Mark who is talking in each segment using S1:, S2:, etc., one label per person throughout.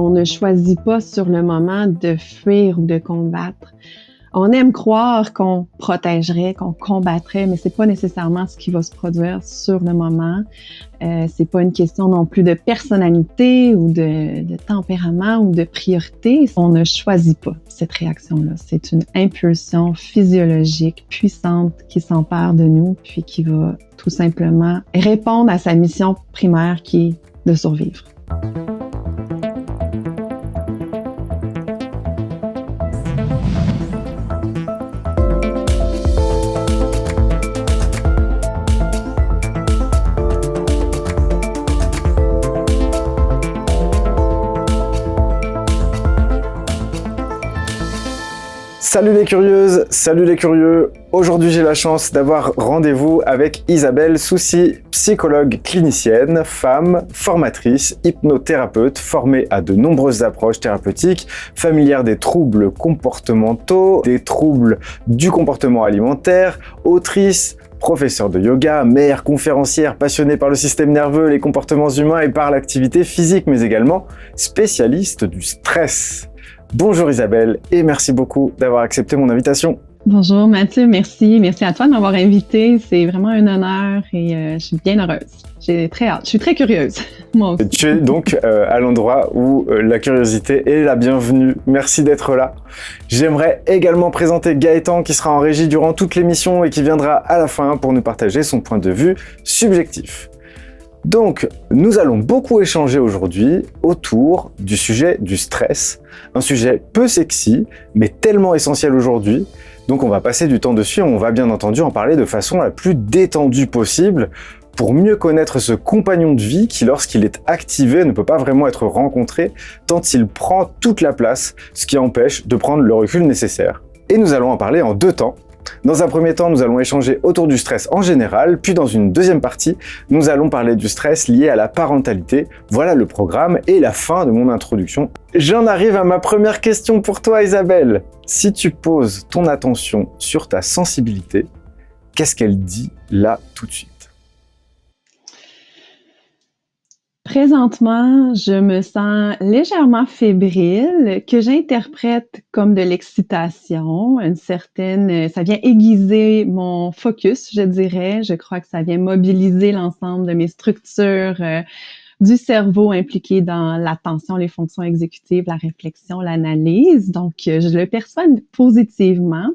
S1: On ne choisit pas sur le moment de fuir ou de combattre. On aime croire qu'on protégerait, qu'on combattrait, mais c'est pas nécessairement ce qui va se produire sur le moment. C'est pas une question non plus de personnalité ou de tempérament ou de priorité. On ne choisit pas cette réaction-là. C'est une impulsion physiologique puissante qui s'empare de nous puis qui va tout simplement répondre à sa mission primaire qui est de survivre.
S2: Salut les curieuses, salut les curieux. Aujourd'hui, j'ai la chance d'avoir rendez-vous avec Isabelle Soucy, psychologue clinicienne, femme, formatrice, hypnothérapeute, formée à de nombreuses approches thérapeutiques, familière des troubles comportementaux, des troubles du comportement alimentaire, autrice, professeure de yoga, mère, conférencière, passionnée par le système nerveux, les comportements humains et par l'activité physique, mais également spécialiste du stress. Bonjour Isabelle et merci beaucoup d'avoir accepté mon invitation.
S1: Bonjour Mathieu, merci. Merci à toi de m'avoir invité. C'est vraiment un honneur et je suis bien heureuse. J'ai très hâte. Je suis très curieuse, moi aussi.
S2: Tu es donc à l'endroit où la curiosité est la bienvenue. Merci d'être là. J'aimerais également présenter Gaëtan qui sera en régie durant toute l'émission et qui viendra à la fin pour nous partager son point de vue subjectif. Donc, nous allons beaucoup échanger aujourd'hui autour du sujet du stress, un sujet peu sexy, mais tellement essentiel aujourd'hui. Donc, on va passer du temps dessus et on va bien entendu en parler de façon la plus détendue possible pour mieux connaître ce compagnon de vie qui, lorsqu'il est activé, ne peut pas vraiment être rencontré tant il prend toute la place, ce qui empêche de prendre le recul nécessaire. Et nous allons en parler en deux temps. Dans un premier temps, nous allons échanger autour du stress en général, puis dans une deuxième partie, nous allons parler du stress lié à la parentalité. Voilà le programme et la fin de mon introduction. J'en arrive à ma première question pour toi, Isabelle. Si tu poses ton attention sur ta sensibilité, qu'est-ce qu'elle dit là tout de suite ?
S1: Présentement, je me sens légèrement fébrile, que j'interprète comme de l'excitation, ça vient aiguiser mon focus, je dirais. Je crois que ça vient mobiliser l'ensemble de mes structures du cerveau impliquées dans l'attention, les fonctions exécutives, la réflexion, l'analyse. Donc, je le perçois positivement.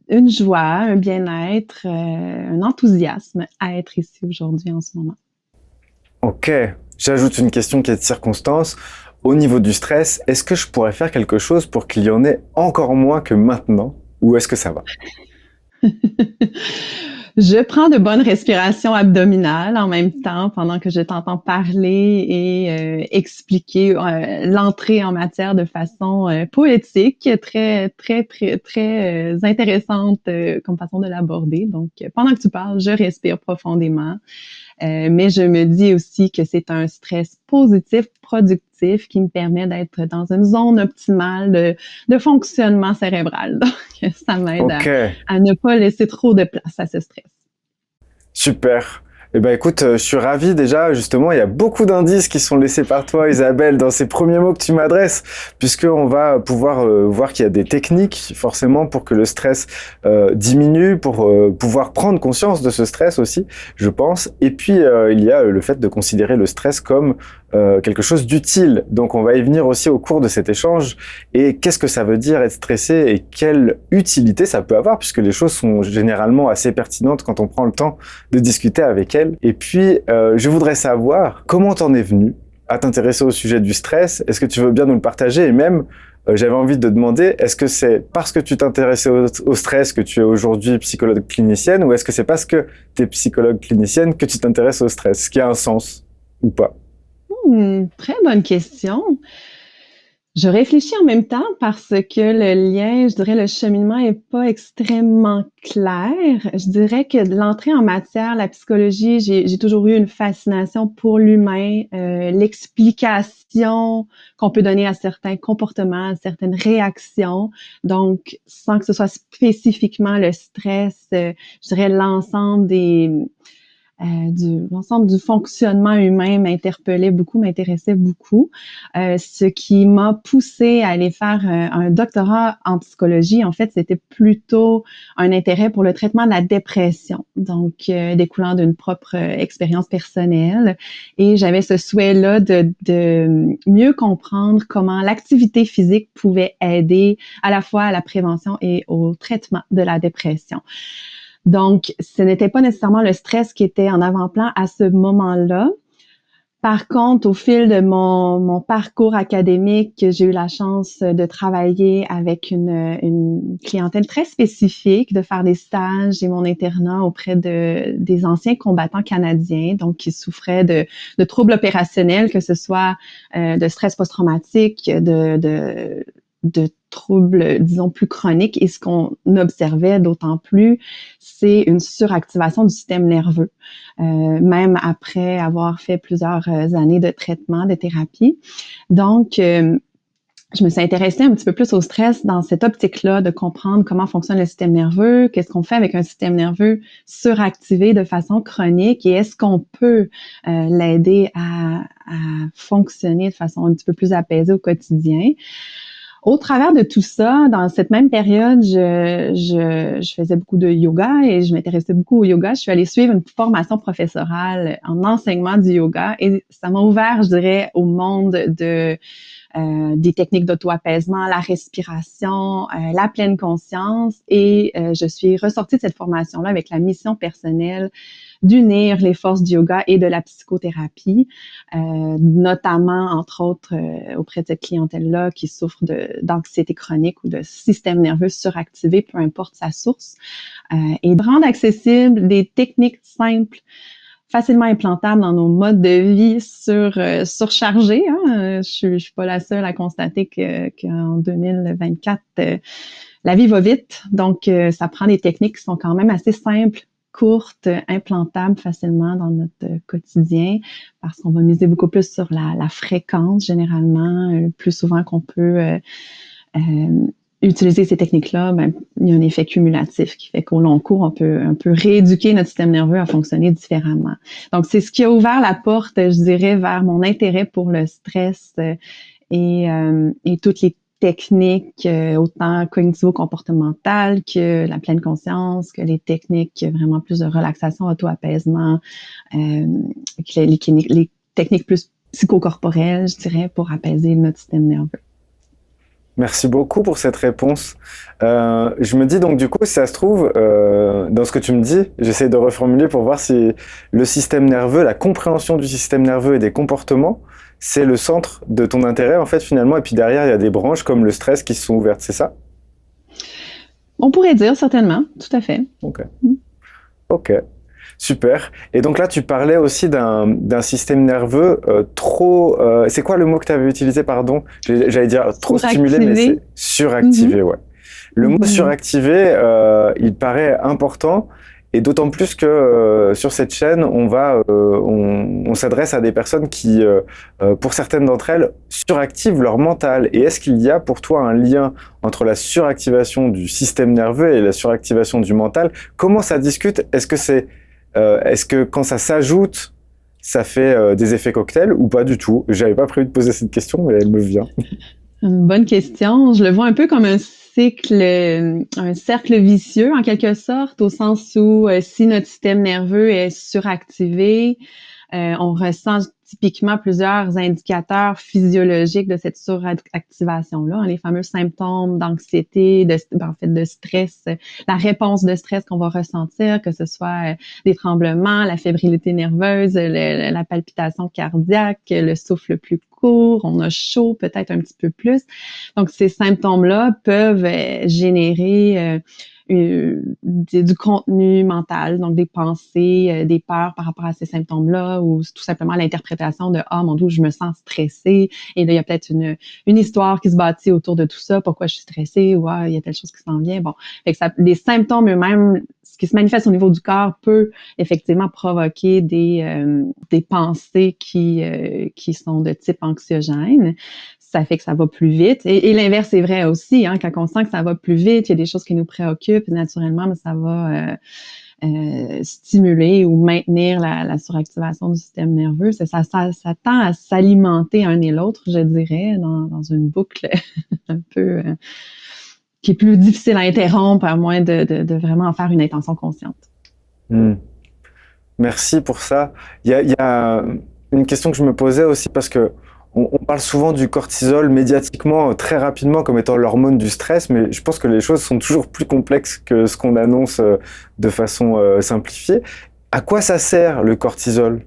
S1: Une joie, un bien-être, un enthousiasme à être ici aujourd'hui en ce moment.
S2: Ok, j'ajoute une question qui est de circonstance. Au niveau du stress, est-ce que je pourrais faire quelque chose pour qu'il y en ait encore moins que maintenant, ou est-ce que ça va ?
S1: Je prends de bonnes respirations abdominales en même temps pendant que je t'entends parler et expliquer l'entrée en matière de façon poétique, très intéressante comme façon de l'aborder. Donc, pendant que tu parles, je respire profondément. Mais je me dis aussi que c'est un stress positif, productif, qui me permet d'être dans une zone optimale de fonctionnement cérébral. Donc, ça m'aide à ne pas laisser trop de place à ce stress.
S2: Super. Eh ben écoute, je suis ravi déjà, justement, il y a beaucoup d'indices qui sont laissés par toi, Isabelle, dans ces premiers mots que tu m'adresses, puisqu'on va pouvoir voir qu'il y a des techniques, forcément, pour que le stress diminue, pour pouvoir prendre conscience de ce stress aussi, je pense. Et puis, il y a le fait de considérer le stress comme quelque chose d'utile. Donc, on va y venir aussi au cours de cet échange. Et qu'est-ce que ça veut dire être stressé et quelle utilité ça peut avoir, puisque les choses sont généralement assez pertinentes quand on prend le temps de discuter avec elles. Et puis, je voudrais savoir comment t'en es venu à t'intéresser au sujet du stress. Est-ce que tu veux bien nous le partager? Et même, j'avais envie de te demander, est-ce que c'est parce que tu t'intéressais au stress que tu es aujourd'hui psychologue clinicienne, ou est-ce que c'est parce que tu es psychologue clinicienne que tu t'intéresses au stress? Ce qui a un sens ou pas?
S1: Très bonne question. Je réfléchis en même temps parce que le lien, je dirais, le cheminement est pas extrêmement clair. Je dirais que de l'entrée en matière, la psychologie, j'ai toujours eu une fascination pour l'humain, l'explication qu'on peut donner à certains comportements, à certaines réactions. Donc, sans que ce soit spécifiquement le stress, je dirais l'ensemble l'ensemble du fonctionnement humain m'interpellait beaucoup, m'intéressait beaucoup, ce qui m'a poussée à aller faire un doctorat en psychologie. En fait, c'était plutôt un intérêt pour le traitement de la dépression, donc découlant d'une propre expérience personnelle. Et j'avais ce souhait-là de mieux comprendre comment l'activité physique pouvait aider à la fois à la prévention et au traitement de la dépression. Donc, ce n'était pas nécessairement le stress qui était en avant-plan à ce moment-là. Par contre, au fil de mon parcours académique, j'ai eu la chance de travailler avec une clientèle très spécifique, de faire des stages et mon internat auprès des anciens combattants canadiens, donc qui souffraient de troubles opérationnels, que ce soit de stress post-traumatique, de troubles, disons, plus chroniques. Et ce qu'on observait d'autant plus, c'est une suractivation du système nerveux, même après avoir fait plusieurs années de traitement, de thérapie. Donc, je me suis intéressée un petit peu plus au stress dans cette optique-là, de comprendre comment fonctionne le système nerveux, qu'est-ce qu'on fait avec un système nerveux suractivé de façon chronique et est-ce qu'on peut l'aider à fonctionner de façon un petit peu plus apaisée au quotidien. Au travers de tout ça, dans cette même période, je faisais beaucoup de yoga et je m'intéressais beaucoup au yoga. Je suis allée suivre une formation professorale en enseignement du yoga et ça m'a ouvert, je dirais, au monde des techniques d'auto-apaisement, la respiration, la pleine conscience. Et je suis ressortie de cette formation-là avec la mission personnelle d'unir les forces du yoga et de la psychothérapie, notamment, entre autres, auprès de cette clientèle-là qui souffre d'anxiété chronique ou de système nerveux suractivé, peu importe sa source, et de rendre accessibles des techniques simples, facilement implantables dans nos modes de vie surchargés. Hein? Je suis pas la seule à constater qu'en 2024, la vie va vite. Donc, ça prend des techniques qui sont quand même assez simples, courtes, implantables facilement dans notre quotidien, parce qu'on va miser beaucoup plus sur la fréquence, généralement, plus souvent qu'on peut utiliser ces techniques-là, ben, il y a un effet cumulatif qui fait qu'au long cours, on peut un peu rééduquer notre système nerveux à fonctionner différemment. Donc, c'est ce qui a ouvert la porte, je dirais, vers mon intérêt pour le stress et toutes les techniques, autant cognitivo-comportementales que la pleine conscience, que les techniques vraiment plus de relaxation, auto-apaisement, les techniques plus psychocorporelles, je dirais, pour apaiser notre système nerveux.
S2: Merci beaucoup pour cette réponse. Je me dis donc du coup, si ça se trouve, dans ce que tu me dis, j'essaie de reformuler pour voir si le système nerveux, la compréhension du système nerveux et des comportements, c'est le centre de ton intérêt en fait finalement. Et puis derrière, il y a des branches comme le stress qui se sont ouvertes, c'est ça?
S1: On pourrait dire certainement, tout à fait.
S2: Ok. Ok. Super. Et donc là, tu parlais aussi d'un système nerveux trop... c'est quoi le mot que tu avais utilisé, pardon? J'allais dire trop stimulé, mais c'est suractivé, ouais. Le mot suractivé, il paraît important, et d'autant plus que sur cette chaîne, on s'adresse à des personnes qui, pour certaines d'entre elles, suractivent leur mental. Et est-ce qu'il y a pour toi un lien entre la suractivation du système nerveux et la suractivation du mental? Comment ça discute? Est-ce que quand ça s'ajoute, ça fait des effets cocktails ou pas du tout? J'avais pas prévu de poser cette question, mais elle me vient.
S1: Une bonne question. Je le vois un peu comme un cercle vicieux en quelque sorte, au sens où si notre système nerveux est suractivé, on ressent typiquement plusieurs indicateurs physiologiques de cette suractivation-là, les fameux symptômes d'anxiété, de stress, la réponse de stress qu'on va ressentir, que ce soit des tremblements, la fébrilité nerveuse, la palpitation cardiaque, le souffle plus court, on a chaud peut-être un petit peu plus. Donc, ces symptômes-là peuvent générer du contenu mental, donc des pensées, des peurs par rapport à ces symptômes-là, ou tout simplement l'interprétation de « Ah, mon Dieu, je me sens stressée », et là, il y a peut-être une histoire qui se bâtit autour de tout ça, pourquoi je suis stressée, ou « Ah, il y a telle chose qui s'en vient ». Bon, fait que les symptômes eux-mêmes, ce qui se manifeste au niveau du corps peut effectivement provoquer des pensées qui sont de type anxiogène. Ça fait que ça va plus vite. Et l'inverse est vrai aussi, hein, quand on sent que ça va plus vite, il y a des choses qui nous préoccupent naturellement, mais ça va stimuler ou maintenir la suractivation du système nerveux. Ça tend à s'alimenter un et l'autre, je dirais, dans une boucle un peu qui est plus difficile à interrompre à moins de vraiment en faire une intention consciente.
S2: Merci pour ça. Il y a une question que je me posais aussi parce que on parle souvent du cortisol médiatiquement très rapidement comme étant l'hormone du stress, mais je pense que les choses sont toujours plus complexes que ce qu'on annonce de façon simplifiée. À quoi ça sert le cortisol?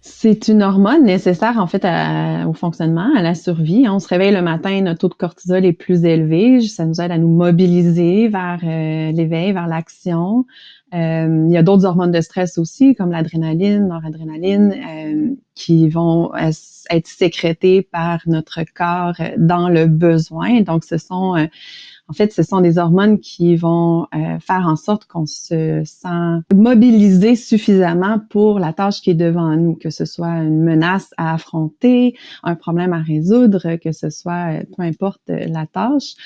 S1: C'est une hormone nécessaire en fait au fonctionnement, à la survie. On se réveille le matin, notre taux de cortisol est plus élevé. Ça nous aide à nous mobiliser vers l'éveil, vers l'action. Il y a d'autres hormones de stress aussi, comme l'adrénaline, noradrénaline, qui vont être sécrétées par notre corps dans le besoin. Donc, ce sont des hormones qui vont faire en sorte qu'on se sent mobilisé suffisamment pour la tâche qui est devant nous, que ce soit une menace à affronter, un problème à résoudre, que ce soit peu importe la tâche.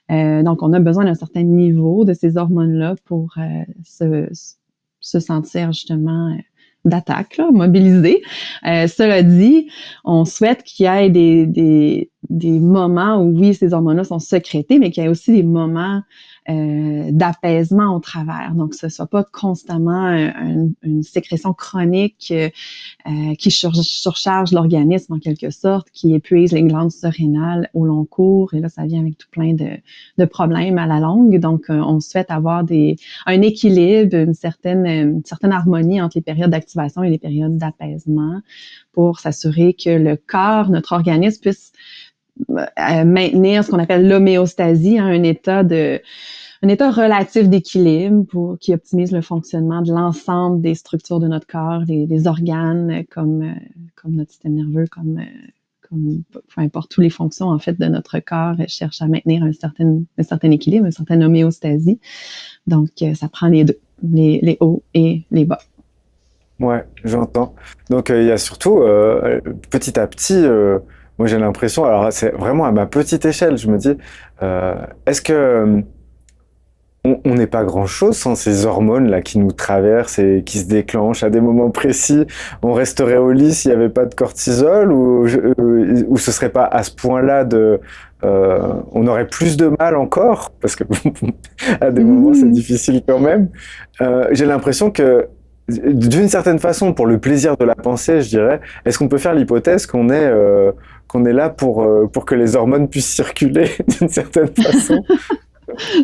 S1: Donc, on a besoin d'un certain niveau de ces hormones-là pour se sentir justement d'attaque, là, mobilisé. Cela dit, on souhaite qu'il y ait des moments où, oui, ces hormones-là sont sécrétées, mais qu'il y ait aussi des moments d'apaisement au travers. Donc, ce ne soit pas constamment une sécrétion chronique qui surcharge l'organisme en quelque sorte, qui épuise les glandes surrénales au long cours. Et là, ça vient avec tout plein de problèmes à la longue. Donc, on souhaite avoir un équilibre, une certaine harmonie entre les périodes d'activation et les périodes d'apaisement pour s'assurer que le corps, notre organisme, puisse maintenir ce qu'on appelle l'homéostasie, un état relatif d'équilibre qui optimise le fonctionnement de l'ensemble des structures de notre corps, des organes comme notre système nerveux, comme peu importe, toutes les fonctions en fait de notre corps cherchent à maintenir un certain équilibre, une certaine homéostasie. Donc, ça prend les deux, les hauts et les bas.
S2: Ouais, j'entends. Donc il y a surtout petit à petit, moi j'ai l'impression, alors c'est vraiment à ma petite échelle, je me dis, est-ce que on n'est pas grand-chose sans ces hormones là qui nous traversent et qui se déclenchent à des moments précis? On resterait au lit s'il n'y avait pas de cortisol ou ce serait pas à ce point-là on aurait plus de mal encore parce que à des moments c'est difficile quand même. J'ai l'impression que d'une certaine façon, pour le plaisir de la pensée, je dirais, est-ce qu'on peut faire l'hypothèse qu'on est là pour que les hormones puissent circuler d'une certaine façon?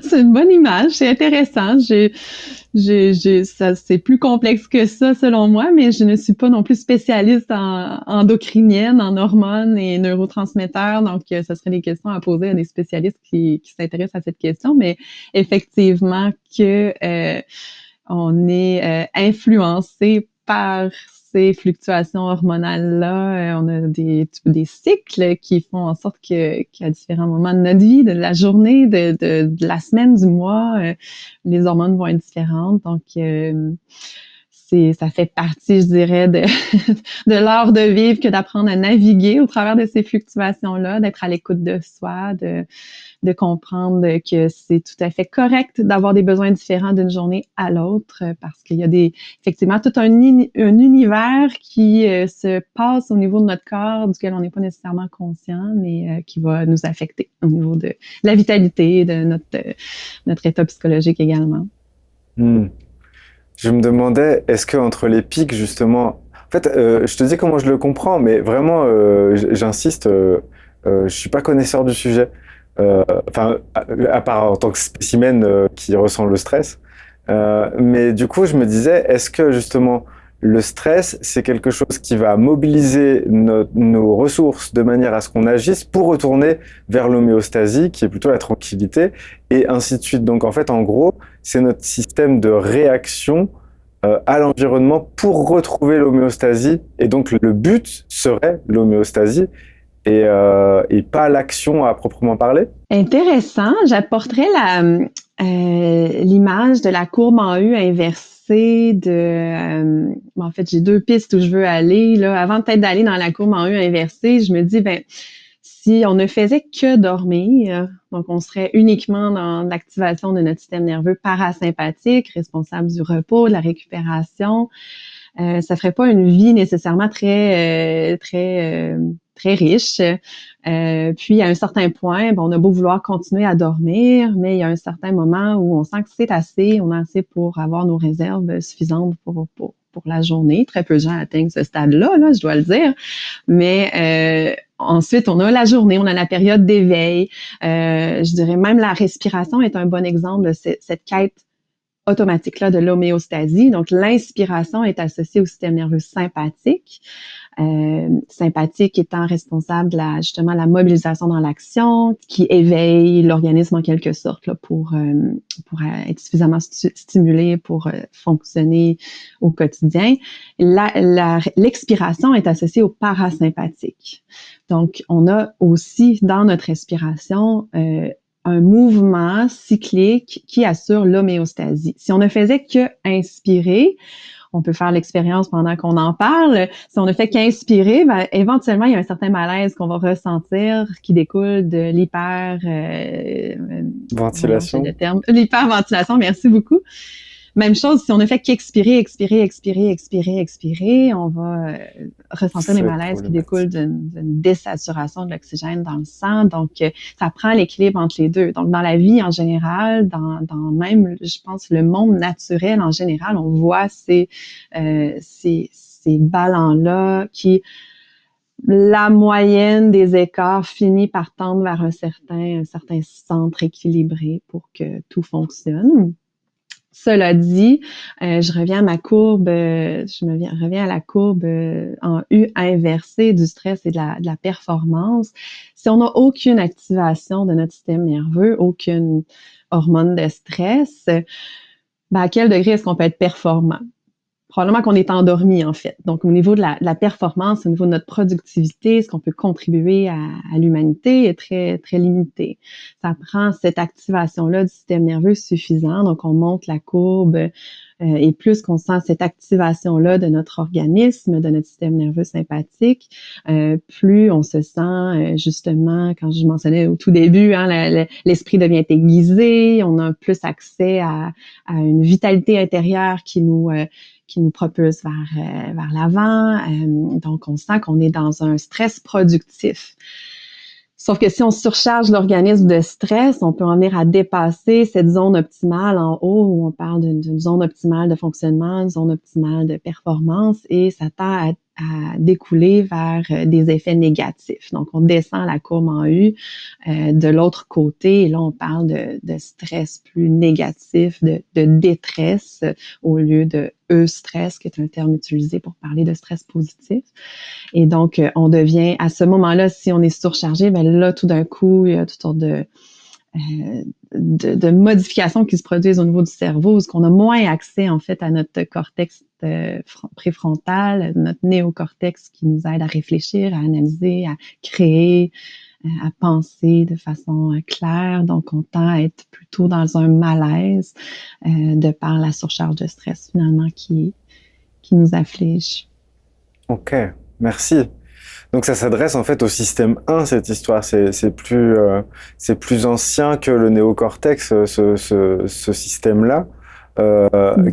S1: C'est une bonne image, c'est intéressant. Ça, c'est plus complexe que ça selon moi, mais je ne suis pas non plus spécialiste en endocrinienne, en hormones et neurotransmetteurs, donc ce serait des questions à poser à des spécialistes qui s'intéressent à cette question. Mais effectivement que on est influencé par ces fluctuations hormonales-là. On a des cycles qui font en sorte qu'à différents moments de notre vie, de la journée, de la semaine, du mois, les hormones vont être différentes. Donc, ça fait partie, je dirais, de l'art de vivre que d'apprendre à naviguer au travers de ces fluctuations-là, d'être à l'écoute de soi, de comprendre que c'est tout à fait correct d'avoir des besoins différents d'une journée à l'autre parce qu'il y a effectivement tout un univers qui se passe au niveau de notre corps duquel on n'est pas nécessairement conscient, mais qui va nous affecter au niveau de la vitalité, de notre état psychologique également.
S2: Je me demandais, est-ce que entre les pics justement, en fait, je te dis comment je le comprends, mais vraiment, j'insiste, je suis pas connaisseur du sujet. Enfin, à part en tant que spécimen qui ressent le stress. Mais du coup, je me disais, est-ce que justement le stress, c'est quelque chose qui va mobiliser nos ressources de manière à ce qu'on agisse pour retourner vers l'homéostasie, qui est plutôt la tranquillité, et ainsi de suite. Donc en fait, en gros, c'est notre système de réaction à l'environnement pour retrouver l'homéostasie. Et donc le but serait l'homéostasie et pas l'action à proprement parler.
S1: Intéressant. J'apporterais l'image de la courbe en U inversée en fait, j'ai deux pistes où je veux aller. Là. Avant peut-être d'aller dans la courbe en U inversée, je me dis, si on ne faisait que dormir, donc on serait uniquement dans l'activation de notre système nerveux parasympathique, responsable du repos, de la récupération, ça ferait pas une vie nécessairement très riche. Puis à un certain point, on a beau vouloir continuer à dormir, mais il y a un certain moment où on sent que c'est assez, on a assez pour avoir nos réserves suffisantes pour la journée. Très peu de gens atteignent ce stade-là, là, je dois le dire. Mais ensuite, on a la journée, on a la période d'éveil. Je dirais même la respiration est un bon exemple de cette quête automatique-là de l'homéostasie. Donc, l'inspiration est associée au système nerveux sympathique. Sympathique étant responsable de justement la mobilisation dans l'action, qui éveille l'organisme en quelque sorte là, pour être suffisamment stimulé pour fonctionner au quotidien. L'expiration est associée au parasympathique. Donc, on a aussi dans notre respiration un mouvement cyclique qui assure l'homéostasie. Si on ne faisait que inspirer, on peut faire l'expérience pendant qu'on en parle. Si on ne fait qu'inspirer, éventuellement, il y a un certain malaise qu'on va ressentir qui découle de
S2: Ventilation.
S1: L'hyperventilation, merci beaucoup. Même chose, si on ne fait qu'expirer, expirer, on va ressentir les malaises qui découlent d'une désaturation de l'oxygène dans le sang. Donc, ça prend l'équilibre entre les deux. Donc, dans la vie en général, dans même, je pense, le monde naturel en général, on voit ces ballons-là qui, la moyenne des écarts finit par tendre vers un certain centre équilibré pour que tout fonctionne. Cela dit, je reviens à la courbe en U inversée du stress et de la performance. Si on n'a aucune activation de notre système nerveux, aucune hormone de stress, à quel degré est-ce qu'on peut être performant? Probablement qu'on est endormi, en fait. Donc, au niveau de la performance, au niveau de notre productivité, ce qu'on peut contribuer à l'humanité est très, très limité. Ça prend cette activation-là du système nerveux suffisant. Donc, on monte la courbe et plus qu'on sent cette activation-là de notre organisme, de notre système nerveux sympathique, plus on se sent, justement, quand je mentionnais au tout début, l'esprit devient aiguisé, on a plus accès à une vitalité intérieure qui nous propulse vers l'avant. Donc, on sent qu'on est dans un stress productif. Sauf que si on surcharge l'organisme de stress, on peut en venir à dépasser cette zone optimale en haut où on parle d'une zone optimale de fonctionnement, une zone optimale de performance et ça tend à découler vers des effets négatifs. Donc, on descend la courbe en U de l'autre côté et là, on parle de stress plus négatif, de détresse au lieu de eustress, qui est un terme utilisé pour parler de stress positif. Et donc, on devient, à ce moment-là, si on est surchargé, là, tout d'un coup, il y a toutes sortes de modifications qui se produisent au niveau du cerveau, parce qu'on a moins accès, en fait, à notre cortex préfrontal, notre néocortex qui nous aide à réfléchir, à analyser, à créer, à penser de façon claire. Donc, on tend à être plutôt dans un malaise de par la surcharge de stress, finalement, qui nous afflige.
S2: Ok, merci. Donc ça s'adresse en fait au système 1, cette histoire. C'est plus ancien que le néocortex, ce système-là,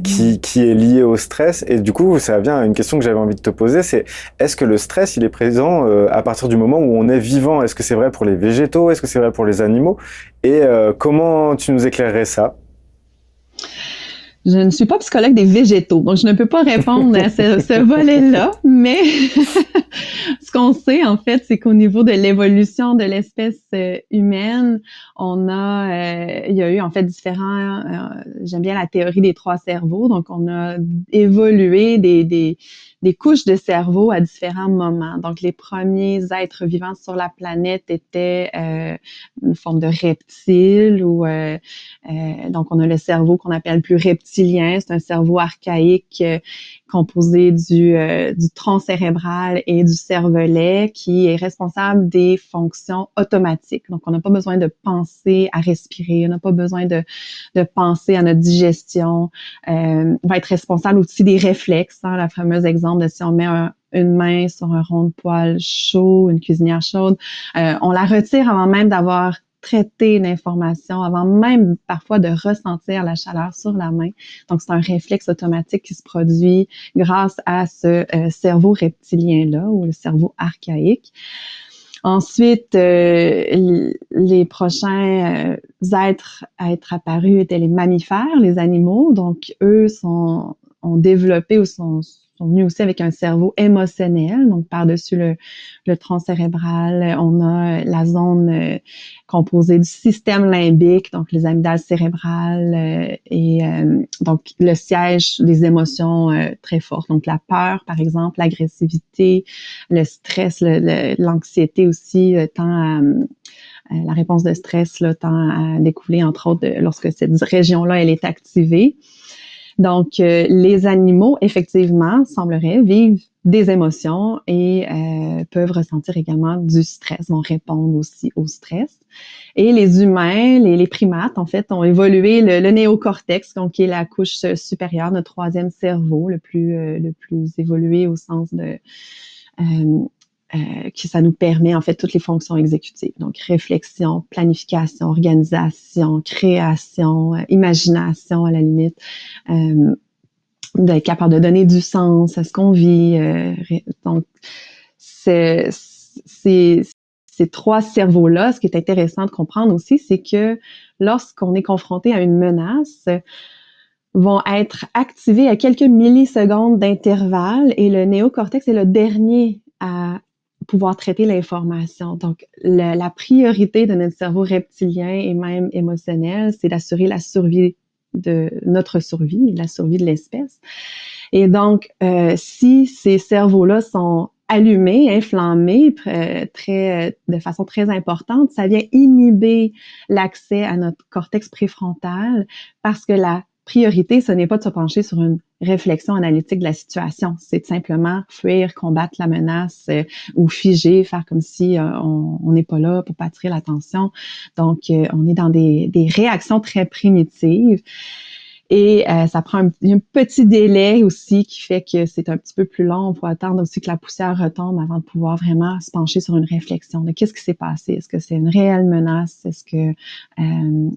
S2: qui est lié au stress. Et du coup, ça vient à une question que j'avais envie de te poser, c'est est-ce que le stress, il est présent à partir du moment où on est vivant? Est-ce que c'est vrai pour les végétaux? Est-ce que c'est vrai pour les animaux? Et comment tu nous éclairerais ça?
S1: Je ne suis pas psychologue des végétaux, donc je ne peux pas répondre à ce volet-là, mais ce qu'on sait, en fait, c'est qu'au niveau de l'évolution de l'espèce humaine, il y a eu, en fait, j'aime bien la théorie des 3 cerveaux, donc on a évolué des couches de cerveau à différents moments. Donc, les premiers êtres vivants sur la planète étaient une forme de reptile donc on a le cerveau qu'on appelle plus reptilien. C'est un cerveau archaïque composé du tronc cérébral et du cervelet qui est responsable des fonctions automatiques. Donc, on n'a pas besoin de penser à respirer, on n'a pas besoin de penser à notre digestion. On va être responsable aussi des réflexes, le fameux exemple de si on met une main sur un rond de poêle chaud, une cuisinière chaude. On la retire avant même d'avoir traité l'information, avant même parfois de ressentir la chaleur sur la main. Donc, c'est un réflexe automatique qui se produit grâce à ce cerveau reptilien-là ou le cerveau archaïque. Ensuite, les prochains êtres à être apparus étaient les mammifères, les animaux. Donc, eux ont développé ou sont venus aussi avec un cerveau émotionnel. Donc, par-dessus le tronc cérébral, on a la zone composée du système limbique, donc les amygdales cérébrales et donc le siège des émotions très fortes. Donc, la peur, par exemple, l'agressivité, le stress, l'anxiété aussi tend à la réponse de stress là, tend à découler, entre autres, lorsque cette région-là, elle est activée. Donc, les animaux, effectivement, semblerait, vivent des émotions et peuvent ressentir également du stress, vont répondre aussi au stress. Et les humains, les primates, en fait, ont évolué le néocortex, donc qui est la couche supérieure, notre troisième cerveau, le plus évolué au sens de que ça nous permet, en fait, toutes les fonctions exécutives. Donc, réflexion, planification, organisation, création, imagination, à la limite, d'être capable de donner du sens à ce qu'on vit. Donc, ces trois cerveaux-là, ce qui est intéressant de comprendre aussi, c'est que lorsqu'on est confronté à une menace, vont être activés à quelques millisecondes d'intervalle et le néocortex est le dernier à pouvoir traiter l'information. Donc, la priorité de notre cerveau reptilien et même émotionnel, c'est d'assurer la survie de notre survie, la survie de l'espèce. Et donc, si ces cerveaux-là sont allumés, inflammés, de façon très importante, ça vient inhiber l'accès à notre cortex préfrontal parce que la priorité, ce n'est pas de se pencher sur une réflexion analytique de la situation. C'est simplement fuir, combattre la menace ou figer, faire comme si on n'est pas là pour pas attirer l'attention. Donc, on est dans des réactions très primitives. Et ça prend un petit délai aussi qui fait que c'est un petit peu plus long. Il faut attendre aussi que la poussière retombe avant de pouvoir vraiment se pencher sur une réflexion de qu'est-ce qui s'est passé. Est-ce que c'est une réelle menace? Est-ce que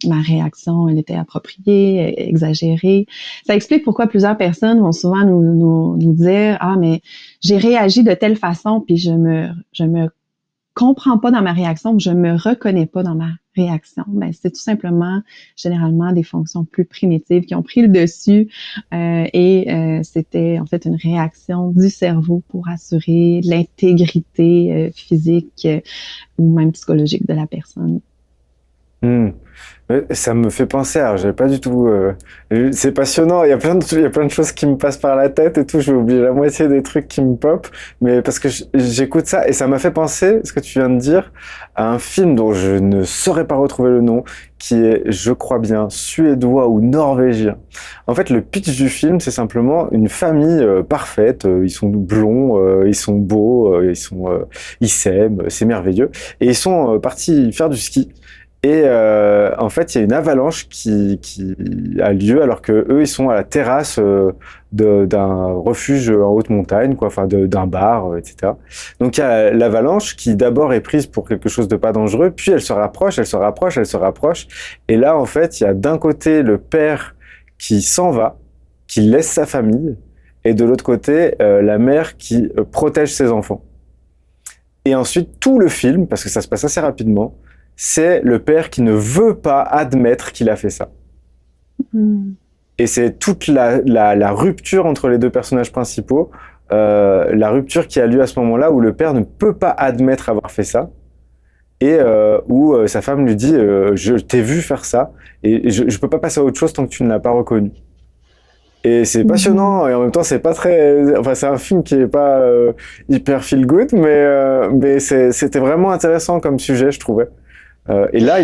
S1: ma réaction, elle était appropriée, exagérée? Ça explique pourquoi plusieurs personnes vont souvent nous dire « Ah, mais j'ai réagi de telle façon, puis je me comprends pas dans ma réaction, je me reconnais pas dans ma réaction. » Ben, c'est tout simplement, généralement, des fonctions plus primitives qui ont pris le dessus et c'était en fait une réaction du cerveau pour assurer l'intégrité physique ou même psychologique de la personne.
S2: Ça me fait penser, alors j'avais pas du tout... c'est passionnant, il y a plein de choses qui me passent par la tête et tout, je vais oublier la moitié des trucs qui me popent, mais parce que j'écoute ça et ça m'a fait penser, ce que tu viens de dire, à un film dont je ne saurais pas retrouver le nom, qui est, je crois bien, suédois ou norvégien. En fait, le pitch du film, c'est simplement une famille parfaite, ils sont blonds, ils sont beaux, ils s'aiment, c'est merveilleux, et ils sont partis faire du ski. Et en fait, il y a une avalanche qui a lieu alors que eux, ils sont à la terrasse d'un refuge en haute montagne, quoi, enfin d'un bar, etc. Donc il y a l'avalanche qui d'abord est prise pour quelque chose de pas dangereux, puis elle se rapproche, elle se rapproche, elle se rapproche. Et là, en fait, il y a d'un côté le père qui s'en va, qui laisse sa famille, et de l'autre côté, la mère qui protège ses enfants. Et ensuite, tout le film, parce que ça se passe assez rapidement, c'est le père qui ne veut pas admettre qu'il a fait ça. Et c'est toute la rupture entre les deux personnages principaux, la rupture qui a lieu à ce moment-là où le père ne peut pas admettre avoir fait ça, et où sa femme lui dit je t'ai vu faire ça, et je peux pas passer à autre chose tant que tu ne l'as pas reconnu. Et c'est passionnant, et en même temps c'est pas très... Enfin c'est un film qui est pas hyper feel good, mais c'était vraiment intéressant comme sujet, je trouvais. Et là,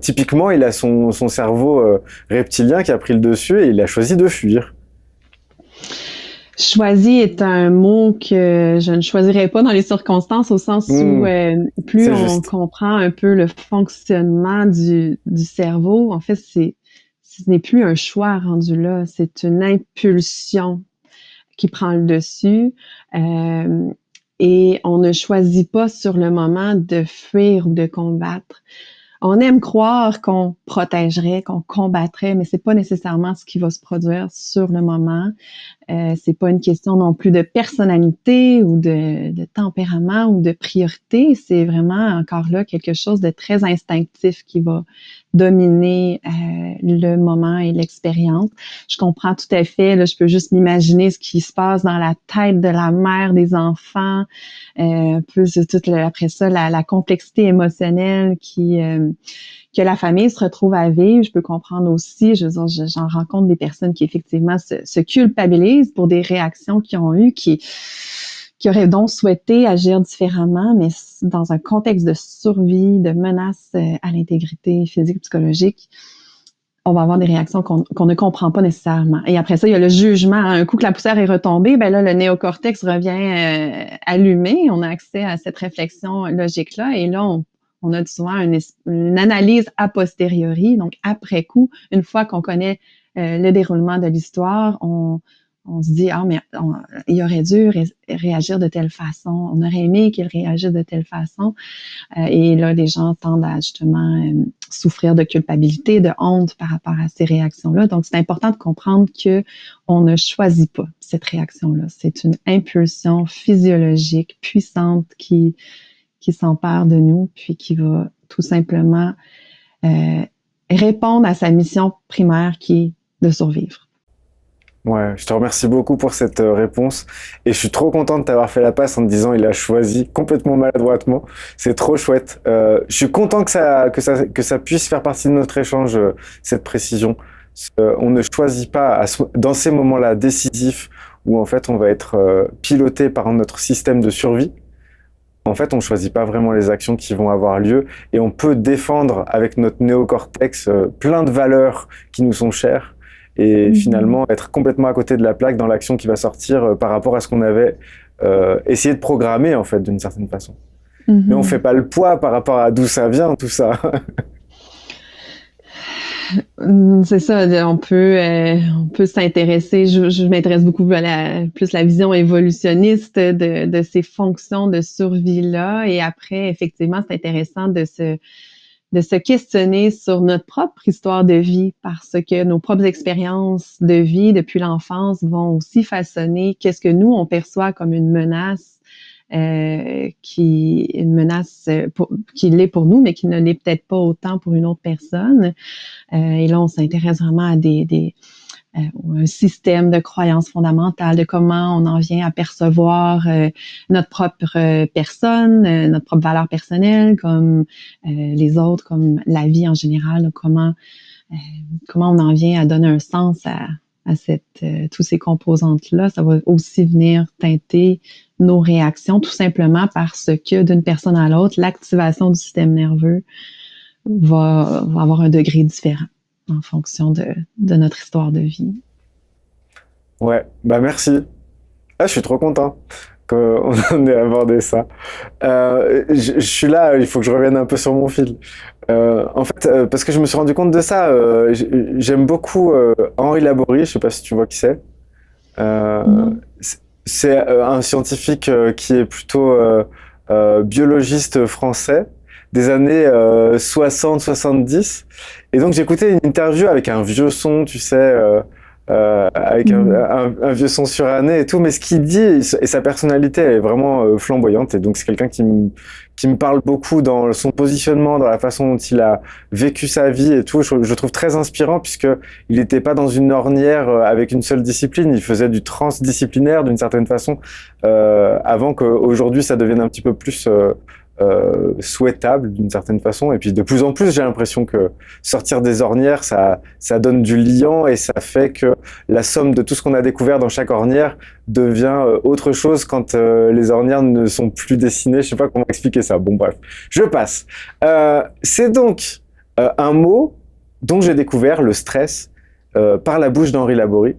S2: typiquement, il a son cerveau reptilien qui a pris le dessus et il a choisi de fuir.
S1: Choisi est un mot que je ne choisirais pas dans les circonstances au sens où plus on comprend un peu le fonctionnement du cerveau, en fait, ce n'est plus un choix rendu là, c'est une impulsion qui prend le dessus. Euh, et on ne choisit pas sur le moment de fuir ou de combattre. On aime croire qu'on protégerait, qu'on combattrait, mais c'est pas nécessairement ce qui va se produire sur le moment. C'est pas une question non plus de personnalité ou de tempérament ou de priorité. C'est vraiment encore là quelque chose de très instinctif qui va dominer le moment et l'expérience. Je comprends tout à fait. Là, je peux juste m'imaginer ce qui se passe dans la tête de la mère des enfants. Plus toute après ça, la complexité émotionnelle que la famille se retrouve à vivre. Je peux comprendre aussi, j'en rencontre des personnes qui effectivement se culpabilisent pour des réactions qu'ils ont eues, qui auraient donc souhaité agir différemment, mais dans un contexte de survie, de menace à l'intégrité physique et psychologique, on va avoir des réactions qu'on ne comprend pas nécessairement. Et après ça, il y a le jugement. Un coup que la poussière est retombée, ben là, le néocortex revient allumé. On a accès à cette réflexion logique-là. Et là, on a souvent une analyse a posteriori, donc après coup, une fois qu'on connaît le déroulement de l'histoire, on se dit, mais il aurait dû réagir de telle façon, on aurait aimé qu'il réagisse de telle façon. Et là, les gens tendent à justement souffrir de culpabilité, de honte par rapport à ces réactions-là. Donc, c'est important de comprendre que on ne choisit pas cette réaction-là. C'est une impulsion physiologique puissante qui s'empare de nous, puis qui va tout simplement répondre à sa mission primaire qui est de survivre.
S2: Ouais, je te remercie beaucoup pour cette réponse et je suis trop content de t'avoir fait la passe en te disant il a choisi complètement maladroitement. C'est trop chouette. Je suis content que ça puisse faire partie de notre échange, cette précision. On ne choisit pas dans ces moments-là décisifs où en fait on va être piloté par notre système de survie. En fait, on choisit pas vraiment les actions qui vont avoir lieu et on peut défendre avec notre néocortex plein de valeurs qui nous sont chères. Et finalement être complètement à côté de la plaque dans l'action qui va sortir par rapport à ce qu'on avait essayé de programmer en fait d'une certaine façon. Mais on fait pas le poids par rapport à d'où ça vient tout ça.
S1: C'est ça, on peut s'intéresser, je m'intéresse beaucoup à plus la vision évolutionniste de ces fonctions de survie-là, et après, effectivement, c'est intéressant de se questionner sur notre propre histoire de vie, parce que nos propres expériences de vie depuis l'enfance vont aussi façonner qu'est-ce que nous, on perçoit comme une menace, qui l'est pour nous, mais qui ne l'est peut-être pas autant pour une autre personne. Et là, on s'intéresse vraiment à un système de croyances fondamentales, de comment on en vient à percevoir notre propre personne, notre propre valeur personnelle, comme les autres, comme la vie en général, comment on en vient à donner un sens à tous ces composantes-là. Ça va aussi venir teinter nos réactions, tout simplement parce que d'une personne à l'autre, l'activation du système nerveux va avoir un degré différent en fonction de notre histoire de vie.
S2: Ouais, merci. Ah, je suis trop content qu'on en ait abordé ça. Je suis là, il faut que je revienne un peu sur mon fil. En fait, parce que je me suis rendu compte de ça, j'aime beaucoup Henri Laborie, je sais pas si tu vois qui c'est. C'est un scientifique qui est plutôt biologiste français des années 60-70. Et donc j'écoutais une interview avec un vieux son, tu sais, avec un vieux son suranné et tout, mais ce qu'il dit et sa personnalité elle est vraiment flamboyante, et donc c'est quelqu'un qui me parle beaucoup dans son positionnement, dans la façon dont il a vécu sa vie et tout. Je trouve très inspirant, puisque il n'était pas dans une ornière avec une seule discipline, il faisait du transdisciplinaire d'une certaine façon, avant qu'aujourd'hui ça devienne un petit peu plus souhaitable d'une certaine façon. Et puis de plus en plus, j'ai l'impression que sortir des ornières, ça donne du liant, et ça fait que la somme de tout ce qu'on a découvert dans chaque ornière devient autre chose quand les ornières ne sont plus dessinées. Je sais pas comment expliquer ça. Bon bref, je passe. C'est donc un mot dont j'ai découvert le stress par la bouche d'Henri Laborie,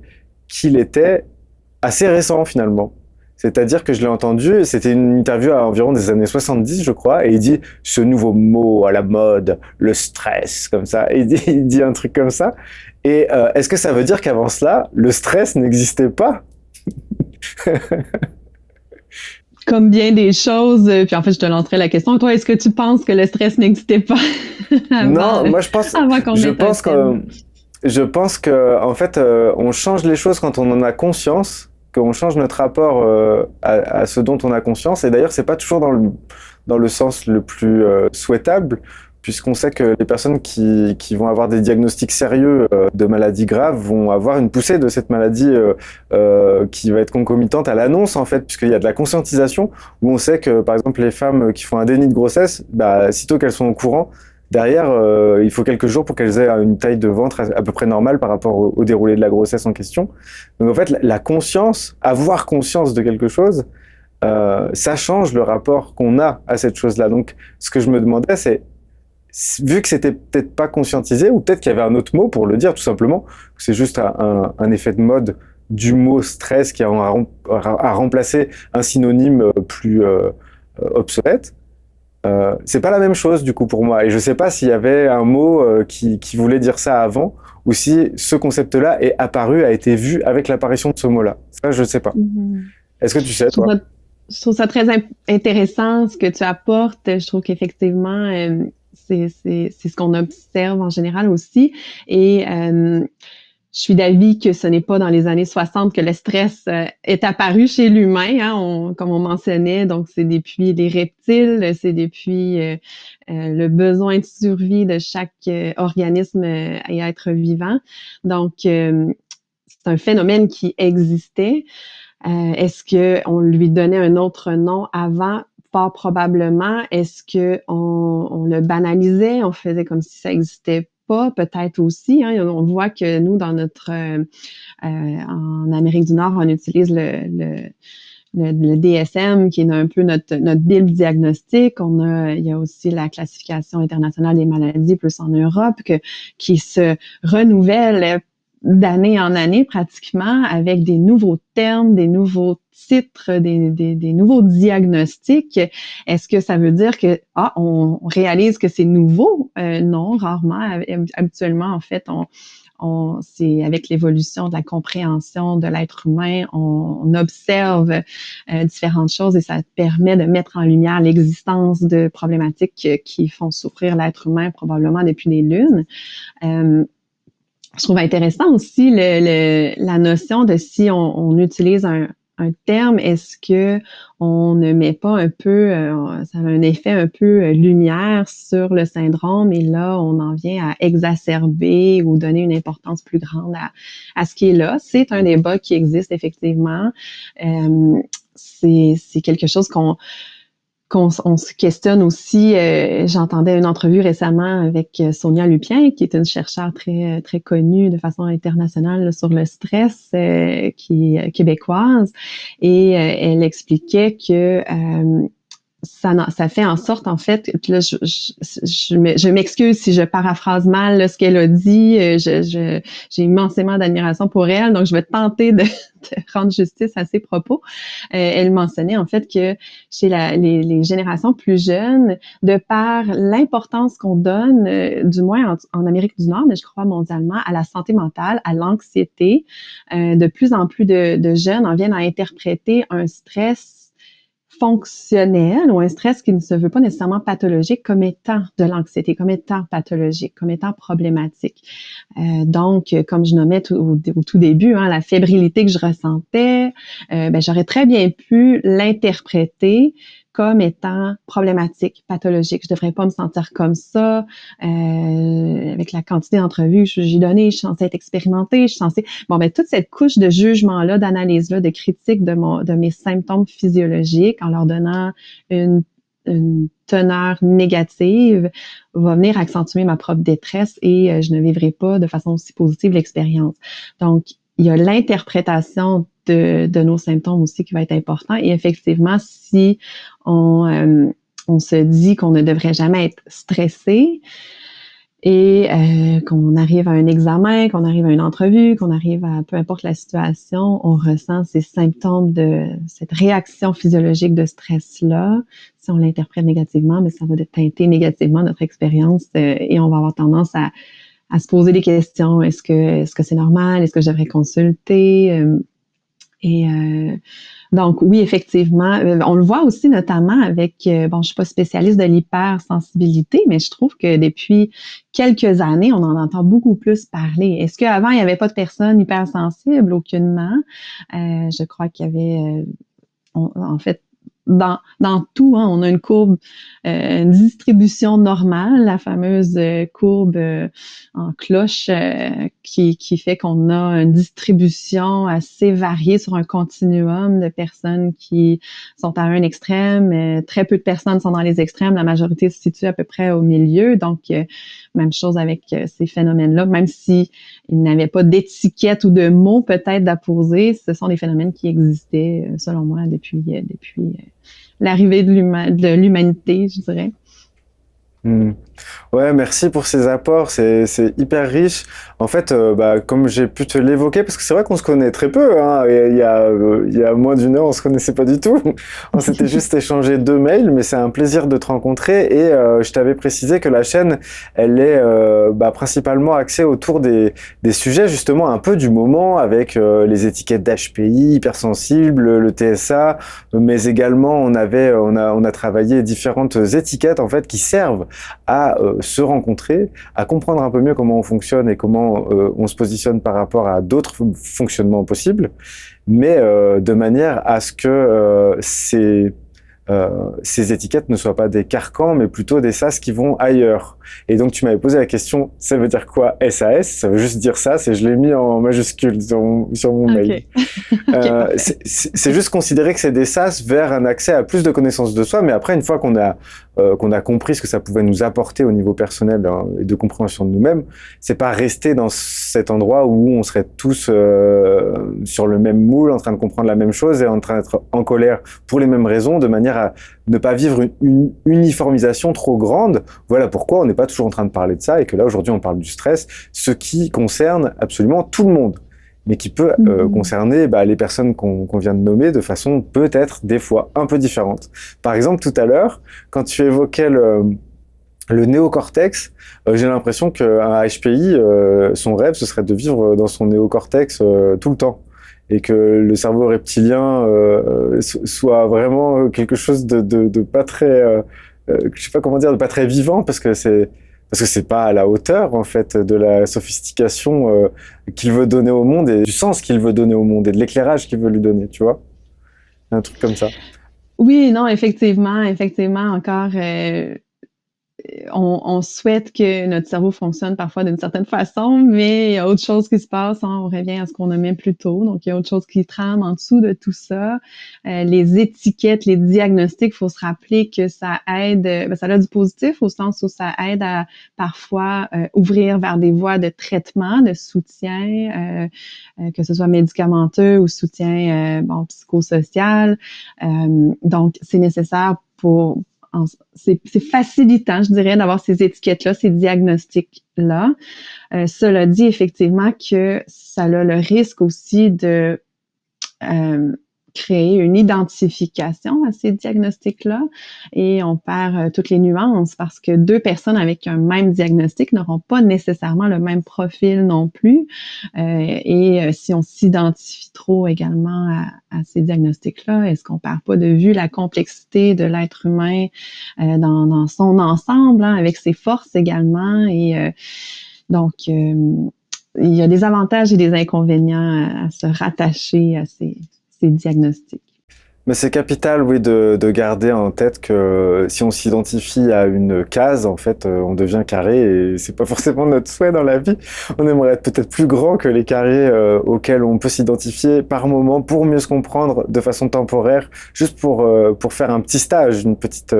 S2: qu'il était assez récent finalement. C'est-à-dire que je l'ai entendu, c'était une interview à environ des années 70, je crois, et il dit ce nouveau mot à la mode, le stress, comme ça. Et il dit un truc comme ça. Et est-ce que ça veut dire qu'avant cela, le stress n'existait pas?
S1: comme bien des choses, puis en fait, je te lancerai la question. Toi, est-ce que tu penses que le stress n'existait pas
S2: Non,
S1: avant,
S2: moi je pense,
S1: avant qu'on
S2: je
S1: mette un
S2: pense
S1: thème?
S2: que, je pense que en fait, on change les choses quand on en a conscience, qu'on change notre rapport à ce dont on a conscience. Et d'ailleurs, c'est pas toujours dans le sens le plus souhaitable, puisqu'on sait que les personnes qui vont avoir des diagnostics sérieux de maladies graves vont avoir une poussée de cette maladie qui va être concomitante à l'annonce, en fait, puisqu'il y a de la conscientisation, où on sait que, par exemple, les femmes qui font un déni de grossesse, bah, sitôt qu'elles sont au courant, derrière, il faut quelques jours pour qu'elles aient une taille de ventre à peu près normale par rapport au déroulé de la grossesse en question. Donc en fait, la conscience, avoir conscience de quelque chose, ça change le rapport qu'on a à cette chose-là. Donc ce que je me demandais, c'est, vu que c'était peut-être pas conscientisé, ou peut-être qu'il y avait un autre mot pour le dire tout simplement, que c'est juste un effet de mode du mot stress qui a remplacé un synonyme plus obsolète. C'est pas la même chose du coup pour moi. Et je sais pas s'il y avait un mot qui voulait dire ça avant, ou si ce concept-là est apparu, a été vu avec l'apparition de ce mot-là. Ça, je sais pas.
S1: Mhm.
S2: Est-ce que tu sais,
S1: Je trouve
S2: toi?
S1: ça, je trouve ça très intéressant ce que tu apportes. Je trouve qu'effectivement, c'est ce qu'on observe en général aussi. Et je suis d'avis que ce n'est pas dans les années 60 que le stress est apparu chez l'humain, hein, comme on mentionnait. Donc, c'est depuis les reptiles, c'est depuis le besoin de survie de chaque organisme et être vivant. Donc, c'est un phénomène qui existait. Est-ce qu'on lui donnait un autre nom avant? Fort probablement. Est-ce qu'on le banalisait? On faisait comme si ça existait pas, peut-être aussi. Hein. On voit que nous, dans notre en Amérique du Nord, on utilise le DSM, qui est un peu notre Bible diagnostique. Il y a aussi la classification internationale des maladies, plus en Europe, qui se renouvelle d'année en année pratiquement avec des nouveaux termes, des nouveaux titres, des nouveaux diagnostics. Est-ce que ça veut dire que on réalise que c'est nouveau? Non, rarement. Habituellement, en fait, c'est avec l'évolution de la compréhension de l'être humain, on observe différentes choses et ça permet de mettre en lumière l'existence de problématiques qui font souffrir l'être humain probablement depuis des lunes. Je trouve intéressant aussi la notion de si on utilise un terme, est-ce que on ne met pas un peu, ça a un effet un peu lumière sur le syndrome et là, on en vient à exacerber ou donner une importance plus grande à ce qui est là. C'est un débat qui existe effectivement. C'est quelque chose qu'on on se questionne aussi. J'entendais une entrevue récemment avec Sonia Lupien, qui est une chercheure très connue de façon internationale là, sur le stress, qui est québécoise, et elle expliquait que ça fait en sorte, en fait, là, je m'excuse si je paraphrase mal là, ce qu'elle a dit. J'ai immensément d'admiration pour elle, donc je vais tenter de rendre justice à ses propos. Elle mentionnait en fait que chez les générations plus jeunes, de par l'importance qu'on donne, du moins en Amérique du Nord, mais je crois mondialement, à la santé mentale, à l'anxiété, de plus en plus de jeunes en viennent à interpréter un stress fonctionnel ou un stress qui ne se veut pas nécessairement pathologique comme étant de l'anxiété, comme étant pathologique, comme étant problématique. Donc, comme je nommais au tout début, hein, la fébrilité que je ressentais, j'aurais très bien pu l'interpréter comme étant problématique, pathologique. Je devrais pas me sentir comme ça. Avec la quantité d'entrevues que j'ai données, je suis censée être expérimentée, je suis censée... Bon, toute cette couche de jugement-là, d'analyse-là, de critique de mes symptômes physiologiques en leur donnant une teneur négative va venir accentuer ma propre détresse et je ne vivrai pas de façon aussi positive l'expérience. Donc, il y a l'interprétation de nos symptômes aussi qui va être important. Et effectivement, si on se dit qu'on ne devrait jamais être stressé, et qu'on arrive à un examen, qu'on arrive à une entrevue, qu'on arrive à peu importe la situation, on ressent ces symptômes de cette réaction physiologique de stress-là. Si on l'interprète négativement, mais ça va teinter négativement notre expérience et on va avoir tendance à se poser des questions. Est-ce que c'est normal? Est-ce que je devrais consulter? Et donc oui, effectivement, on le voit aussi notamment avec, bon, je suis pas spécialiste de l'hypersensibilité, mais je trouve que depuis quelques années, on en entend beaucoup plus parler. Est-ce qu'avant, il y avait pas de personnes hypersensibles? Aucunement. Je crois qu'il y avait, en fait, dans tout, hein, on a une courbe, une distribution normale, la fameuse courbe en cloche qui fait qu'on a une distribution assez variée sur un continuum de personnes qui sont à un extrême. Très peu de personnes sont dans les extrêmes, la majorité se situe à peu près au milieu. Donc, même chose avec ces phénomènes-là, même si il n'avait pas d'étiquette ou de mots peut-être d'apposer, ce sont des phénomènes qui existaient, selon moi, depuis l'arrivée de l'humanité, je dirais.
S2: Ouais, merci pour ces apports, c'est hyper riche. En fait, comme j'ai pu te l'évoquer, parce que c'est vrai qu'on se connaît très peu, hein. Il y a moins d'une heure, on se connaissait pas du tout. On s'était juste échangé 2 mails, mais c'est un plaisir de te rencontrer. Et je t'avais précisé que la chaîne, elle est principalement axée autour des sujets justement un peu du moment, avec les étiquettes d'HPI, hypersensible, le TSA, mais également on a travaillé différentes étiquettes en fait qui servent à se rencontrer, à comprendre un peu mieux comment on fonctionne et comment on se positionne par rapport à d'autres fonctionnements possibles, mais de manière à ce que ces étiquettes ne soient pas des carcans, mais plutôt des sas qui vont ailleurs. Et donc tu m'avais posé la question, ça veut dire quoi SAS? Ça veut juste dire ça, je l'ai mis en majuscule sur mon mail. C'est juste considérer que c'est des sas vers un accès à plus de connaissances de soi, mais après, une fois qu'on a compris ce que ça pouvait nous apporter au niveau personnel, hein, et de compréhension de nous-mêmes, c'est pas rester dans cet endroit où on serait tous sur le même moule, en train de comprendre la même chose et en train d'être en colère pour les mêmes raisons, de manière à ne pas vivre une uniformisation trop grande. Voilà pourquoi on n'est pas toujours en train de parler de ça, et que là, aujourd'hui, on parle du stress, ce qui concerne absolument tout le monde, mais qui peut concerner les personnes qu'on vient de nommer de façon peut-être des fois un peu différente. Par exemple, tout à l'heure, quand tu évoquais le néocortex, j'ai l'impression qu'un HPI, son rêve, ce serait de vivre dans son néocortex tout le temps, et que le cerveau reptilien soit vraiment quelque chose de pas très, je sais pas comment dire, de pas très vivant, parce que c'est pas à la hauteur en fait de la sophistication qu'il veut donner au monde, et du sens qu'il veut donner au monde et de l'éclairage qu'il veut lui donner, tu vois, un truc comme ça.
S1: Oui, non, effectivement, encore, on souhaite que notre cerveau fonctionne parfois d'une certaine façon, mais il y a autre chose qui se passe, hein, on revient à ce qu'on nommait plus tôt. Donc, il y a autre chose qui trame en dessous de tout ça. Les étiquettes, les diagnostics, il faut se rappeler que ça aide, ça a du positif au sens où ça aide à parfois ouvrir vers des voies de traitement, de soutien, que ce soit médicamenteux ou soutien psychosocial. Donc, c'est nécessaire c'est facilitant, je dirais, d'avoir ces étiquettes-là, ces diagnostics-là. Cela dit, effectivement, que ça a le risque aussi de créer une identification à ces diagnostics-là, et on perd toutes les nuances, parce que 2 personnes avec un même diagnostic n'auront pas nécessairement le même profil non plus. Si on s'identifie trop également à ces diagnostics-là, est-ce qu'on perd pas de vue la complexité de l'être humain dans son ensemble, hein, avec ses forces également? Et donc, il y a des avantages et des inconvénients à se rattacher à ces diagnostics.
S2: Mais c'est capital, oui, de garder en tête que si on s'identifie à une case, en fait, on devient carré, et c'est pas forcément notre souhait dans la vie. On aimerait être peut-être plus grand que les carrés auxquels on peut s'identifier par moment pour mieux se comprendre de façon temporaire, juste pour faire un petit stage, une petite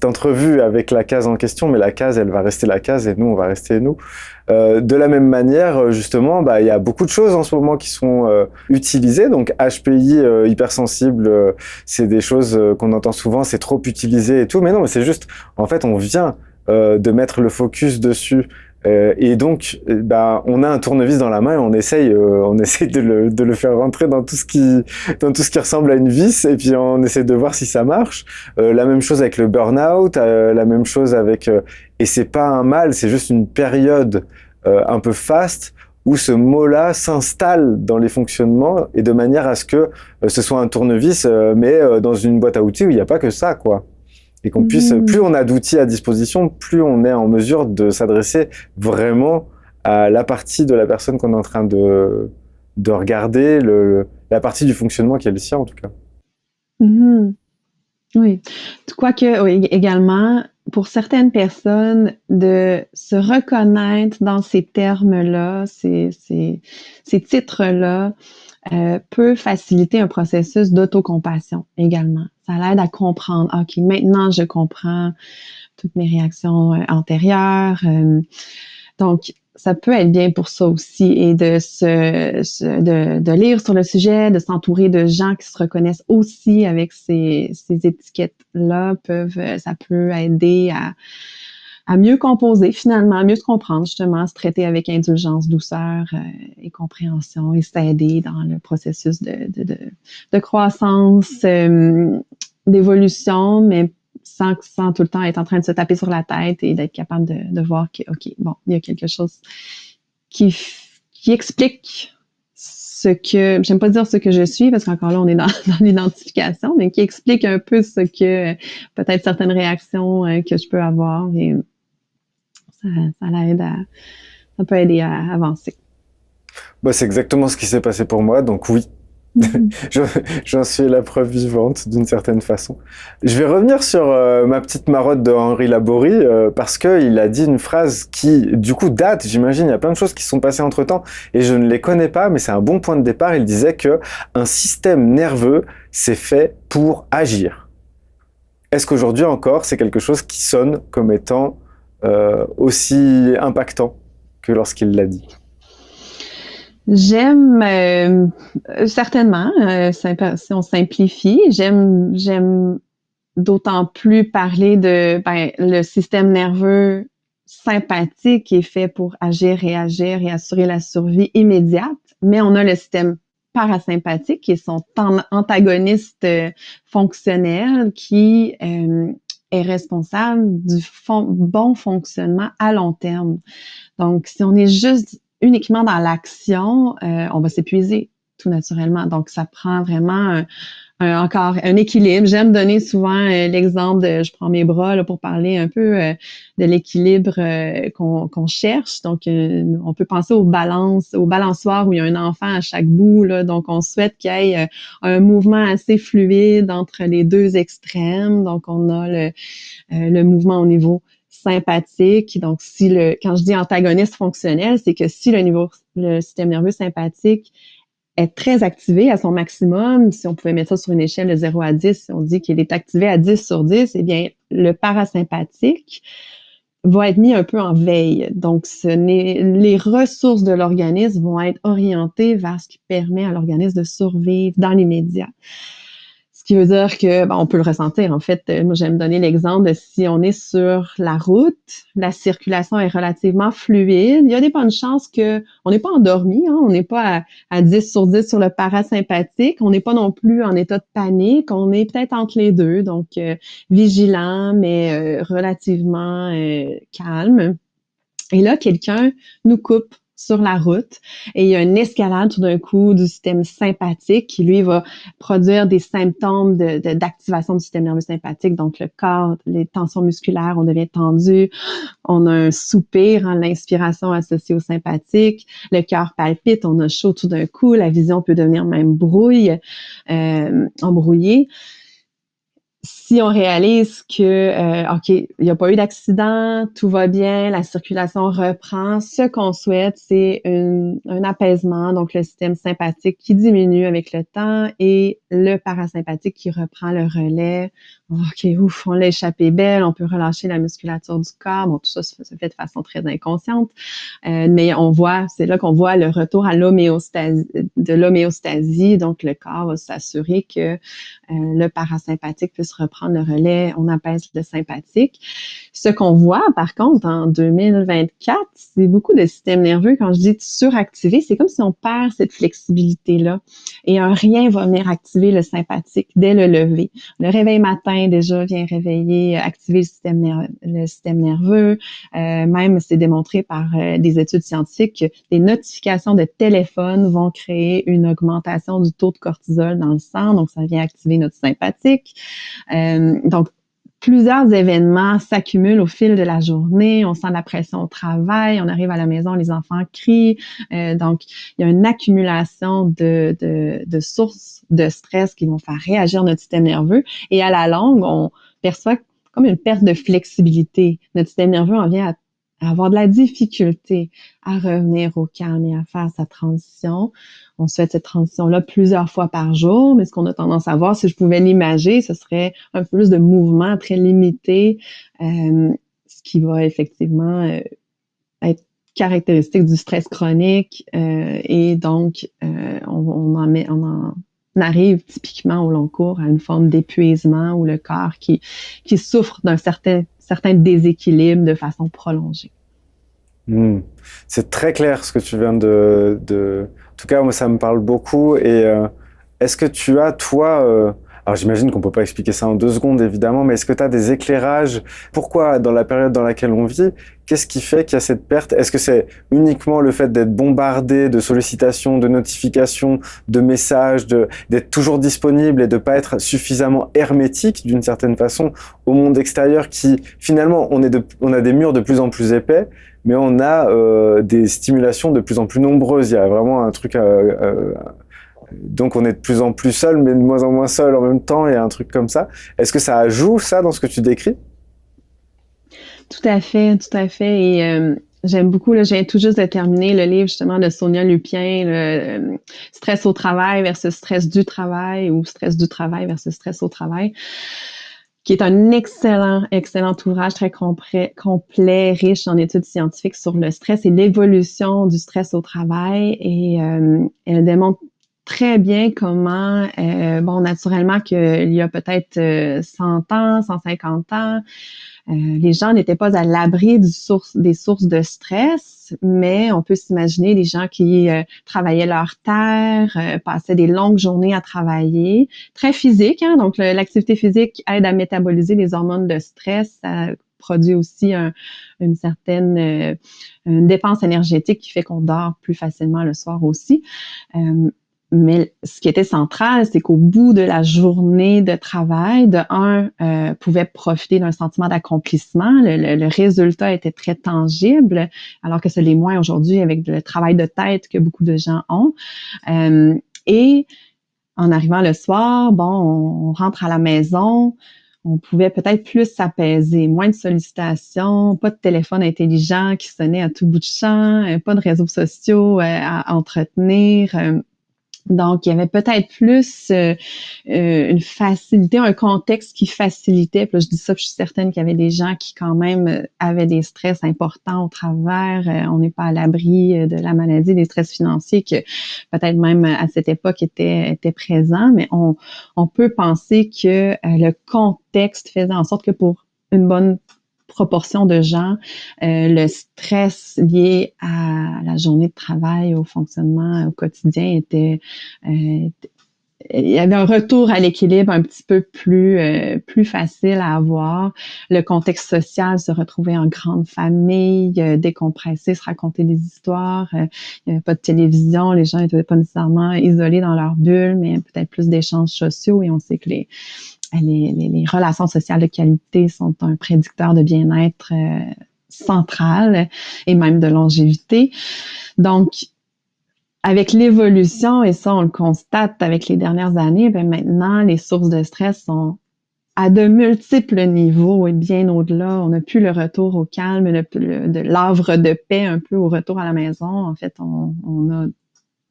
S2: entrevue avec la case en question, mais la case, elle va rester la case, et nous, on va rester nous. De la même manière, justement, il y a beaucoup de choses en ce moment qui sont utilisées. Donc HPI, hypersensible, c'est des choses qu'on entend souvent, c'est trop utilisé et tout. Mais non, mais c'est juste, en fait, on vient de mettre le focus dessus. Et donc, on a un tournevis dans la main, et on essaye de le faire rentrer dans tout ce qui ressemble à une vis, et puis on essaie de voir si ça marche. La même chose avec le burn-out, la même chose avec, et c'est pas un mal, c'est juste une période un peu faste où ce mot-là s'installe dans les fonctionnements et de manière à ce que ce soit un tournevis, mais dans une boîte à outils où il n'y a pas que ça, quoi. Et qu'on puisse, plus on a d'outils à disposition, plus on est en mesure de s'adresser vraiment à la partie de la personne qu'on est en train de regarder, la partie du fonctionnement qui est le sien, en tout cas.
S1: Oui. Quoique, oui, également, pour certaines personnes, de se reconnaître dans ces termes-là, ces titres-là, peut faciliter un processus d'autocompassion également. Ça l'aide à comprendre, OK, maintenant je comprends toutes mes réactions antérieures. Donc, ça peut être bien pour ça aussi et de lire sur le sujet, de s'entourer de gens qui se reconnaissent aussi avec ces étiquettes-là ça peut aider à mieux composer finalement, à mieux se comprendre justement, se traiter avec indulgence, douceur et compréhension et s'aider dans le processus de croissance, d'évolution, mais sans tout le temps être en train de se taper sur la tête et d'être capable de voir que, OK, bon, il y a quelque chose qui explique ce que, j'aime pas dire ce que je suis, parce qu'encore là, on est dans l'identification, mais qui explique un peu ce que, peut-être certaines réactions que je peux avoir et ça peut aider à avancer.
S2: Bah, c'est exactement ce qui s'est passé pour moi, donc oui. J'en suis la preuve vivante d'une certaine façon. Je vais revenir sur ma petite marotte de Henri Laborie parce qu'il a dit une phrase qui du coup date, j'imagine, il y a plein de choses qui se sont passées entre temps et je ne les connais pas, mais c'est un bon point de départ. Il disait que un système nerveux c'est fait pour agir. Est-ce qu'aujourd'hui encore c'est quelque chose qui sonne comme étant aussi impactant que lorsqu'il l'a dit?
S1: J'aime certainement, si on simplifie, j'aime d'autant plus parler de le système nerveux sympathique est fait pour agir, réagir et assurer la survie immédiate, mais on a le système parasympathique qui est son antagoniste fonctionnel qui est responsable du bon fonctionnement à long terme. Donc, si on est juste uniquement dans l'action, on va s'épuiser tout naturellement. Donc, ça prend vraiment encore un équilibre. J'aime donner souvent l'exemple je prends mes bras là, pour parler un peu de l'équilibre qu'on cherche. Donc, on peut penser aux balançoires où il y a un enfant à chaque bout. Là. Donc, on souhaite qu'il y ait un mouvement assez fluide entre les deux extrêmes. Donc, on a le mouvement au niveau sympathique. Donc, quand je dis antagoniste fonctionnel, c'est que si le système nerveux sympathique est très activé à son maximum, si on pouvait mettre ça sur une échelle de 0 à 10, si on dit qu'il est activé à 10 sur 10, eh bien, le parasympathique va être mis un peu en veille. Donc, les ressources de l'organisme vont être orientées vers ce qui permet à l'organisme de survivre dans l'immédiat. Ce qui veut dire que, on peut le ressentir. En fait, moi, j'aime donner l'exemple de si on est sur la route, la circulation est relativement fluide. Il y a des bonnes chances que on n'est pas endormi, hein, on n'est pas à 10 sur 10 sur le parasympathique, on n'est pas non plus en état de panique, on est peut-être entre les deux, donc vigilant, mais relativement calme. Et là, quelqu'un nous coupe sur la route et il y a une escalade tout d'un coup du système sympathique qui, lui, va produire des symptômes d'activation du système nerveux sympathique. Donc, le corps, les tensions musculaires, on devient tendu, on a un soupir, l'inspiration associée au sympathique, le cœur palpite, on a chaud tout d'un coup, la vision peut devenir même embrouillée. Si on réalise que, OK, il n'y a pas eu d'accident, tout va bien, la circulation reprend, ce qu'on souhaite, c'est un apaisement, donc le système sympathique qui diminue avec le temps et le parasympathique qui reprend le relais. OK, ouf, on l'a échappé belle, on peut relâcher la musculature du corps. Bon, tout ça se fait de façon très inconsciente, mais c'est là qu'on voit le retour à l'homéostasie. Donc, le corps va s'assurer que le parasympathique puisse reprendre prendre le relais, on apaise le sympathique. Ce qu'on voit, par contre, en 2024, c'est beaucoup de systèmes nerveux. Quand je dis suractiver, c'est comme si on perd cette flexibilité-là. Et un rien va venir activer le sympathique dès le lever. Le réveil matin, déjà, vient réveiller, activer le système nerveux. Même, c'est démontré par des études scientifiques que les notifications de téléphone vont créer une augmentation du taux de cortisol dans le sang. Donc, ça vient activer notre sympathique. Donc, plusieurs événements s'accumulent au fil de la journée. On sent la pression au travail, on arrive à la maison, les enfants crient. Donc, il y a une accumulation de sources de stress qui vont faire réagir notre système nerveux. Et à la longue, on perçoit comme une perte de flexibilité. Notre système nerveux en vient à avoir de la difficulté à revenir au calme et à faire sa transition. On se fait cette transition-là plusieurs fois par jour, mais ce qu'on a tendance à voir, si je pouvais l'imager, ce serait un peu plus de mouvement très limité, ce qui va effectivement être caractéristique du stress chronique, et donc on en arrive typiquement au long cours à une forme d'épuisement où le corps qui souffre d'un certain déséquilibre de façon prolongée.
S2: C'est très clair ce que tu viens En tout cas, moi, ça me parle beaucoup. Et est-ce que tu as, toi... Alors, j'imagine qu'on peut pas expliquer ça en 2 secondes, évidemment, mais est-ce que tu as des éclairages? Pourquoi, dans la période dans laquelle on vit, qu'est-ce qui fait qu'il y a cette perte? Est-ce que c'est uniquement le fait d'être bombardé de sollicitations, de notifications, de messages, d'être toujours disponible et de pas être suffisamment hermétique, d'une certaine façon, au monde extérieur qui, finalement, on a des murs de plus en plus épais, mais on a des stimulations de plus en plus nombreuses. Il y a vraiment un truc... donc on est de plus en plus seul, mais de moins en moins seul en même temps, il y a un truc comme ça. Est-ce que ça joue, ça, dans ce que tu décris?
S1: Tout à fait, tout à fait. Et j'aime beaucoup, là, je viens tout juste de terminer le livre justement de Sonia Lupien, Stress au travail versus stress du travail ou stress du travail versus stress au travail, qui est un excellent ouvrage très complet, riche en études scientifiques sur le stress et l'évolution du stress au travail. Et elle démontre très bien comment, naturellement qu'il y a peut-être 100 ans, 150 ans, les gens n'étaient pas à l'abri des sources de stress, mais on peut s'imaginer des gens qui travaillaient leur terre, passaient des longues journées à travailler, très physique, hein, donc l'activité physique aide à métaboliser les hormones de stress, ça produit aussi une certaine une dépense énergétique qui fait qu'on dort plus facilement le soir aussi. Mais ce qui était central, c'est qu'au bout de la journée de travail, pouvait profiter d'un sentiment d'accomplissement. Le résultat était très tangible, alors que ce l'est moins aujourd'hui avec le travail de tête que beaucoup de gens ont. Et en arrivant le soir, on rentre à la maison, on pouvait peut-être plus s'apaiser, moins de sollicitations, pas de téléphone intelligent qui sonnait à tout bout de champ, pas de réseaux sociaux à entretenir. Donc, il y avait peut-être plus une facilité, un contexte qui facilitait. Puis là, je dis ça, puis je suis certaine qu'il y avait des gens qui quand même avaient des stress importants au travers. On n'est pas à l'abri de la maladie, des stress financiers que peut-être même à cette époque étaient présents. Mais on peut penser que le contexte faisait en sorte que pour une bonne proportion de gens, le stress lié à la journée de travail, au fonctionnement au quotidien était il y avait un retour à l'équilibre un petit peu plus facile à avoir. Le contexte social, se retrouver en grande famille, décompresser, se raconter des histoires. Il n'y avait pas de télévision, les gens n'étaient pas nécessairement isolés dans leur bulle, mais peut-être plus d'échanges sociaux. Et on sait que les relations sociales de qualité sont un prédicteur de bien-être central et même de longévité. Donc, avec l'évolution, et ça on le constate avec les dernières années, maintenant les sources de stress sont à de multiples niveaux et bien au-delà. On n'a plus le retour au calme, de l'havre de paix un peu au retour à la maison. En fait, on a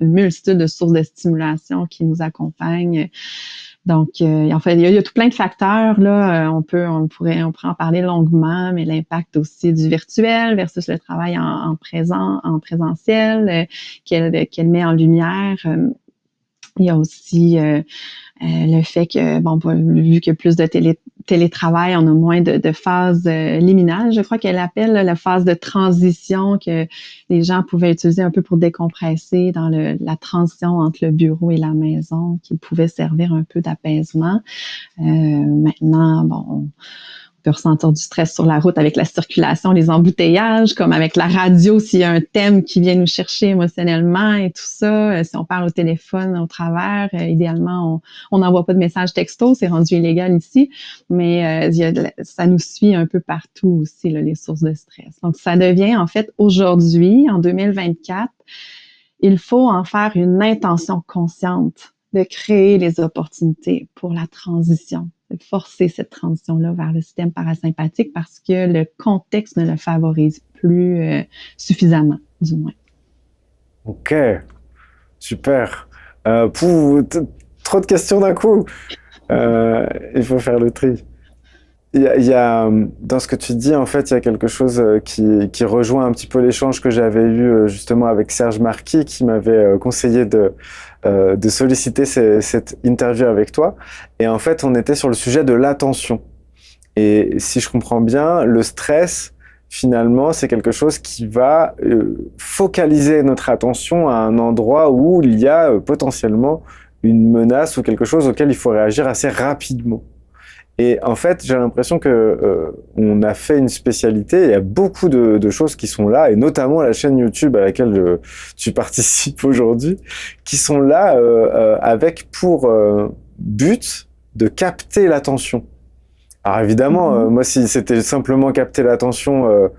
S1: une multitude de sources de stimulation qui nous accompagnent. Donc, en fait, il y a tout plein de facteurs là. On pourrait en parler longuement, mais l'impact aussi du virtuel versus le travail en présentiel, qu'elle met en lumière. Il y a aussi le fait que, vu qu'il y a plus de télétravail, on a moins de phases liminales, je crois qu'elle appelle là, la phase de transition que les gens pouvaient utiliser un peu pour décompresser dans la transition entre le bureau et la maison, qui pouvait servir un peu d'apaisement. Maintenant, bon, on peut ressentir du stress sur la route avec la circulation, les embouteillages, comme avec la radio, s'il y a un thème qui vient nous chercher émotionnellement et tout ça. Si on parle au téléphone au travers, idéalement, on n'envoie pas de messages texto, c'est rendu illégal ici, mais ça nous suit un peu partout aussi, là, les sources de stress. Donc, ça devient en fait aujourd'hui, en 2024, il faut en faire une intention consciente de créer les opportunités pour la transition, de forcer cette transition-là vers le système parasympathique parce que le contexte ne le favorise plus suffisamment, du moins.
S2: Ok, super. Trop de questions d'un coup. Il faut faire le tri. Dans ce que tu dis, en fait, il y a quelque chose qui rejoint un petit peu l'échange que j'avais eu justement avec Serge Marquis, qui m'avait conseillé de solliciter cette interview avec toi. Et en fait, on était sur le sujet de l'attention. Et si je comprends bien, le stress, finalement, c'est quelque chose qui va focaliser notre attention à un endroit où il y a potentiellement une menace ou quelque chose auquel il faut réagir assez rapidement. Et en fait, j'ai l'impression que on a fait une spécialité. Il y a beaucoup de choses qui sont là, et notamment la chaîne YouTube à laquelle tu participes aujourd'hui, qui sont là avec pour but de capter l'attention. Alors évidemment, moi, si c'était simplement capter l'attention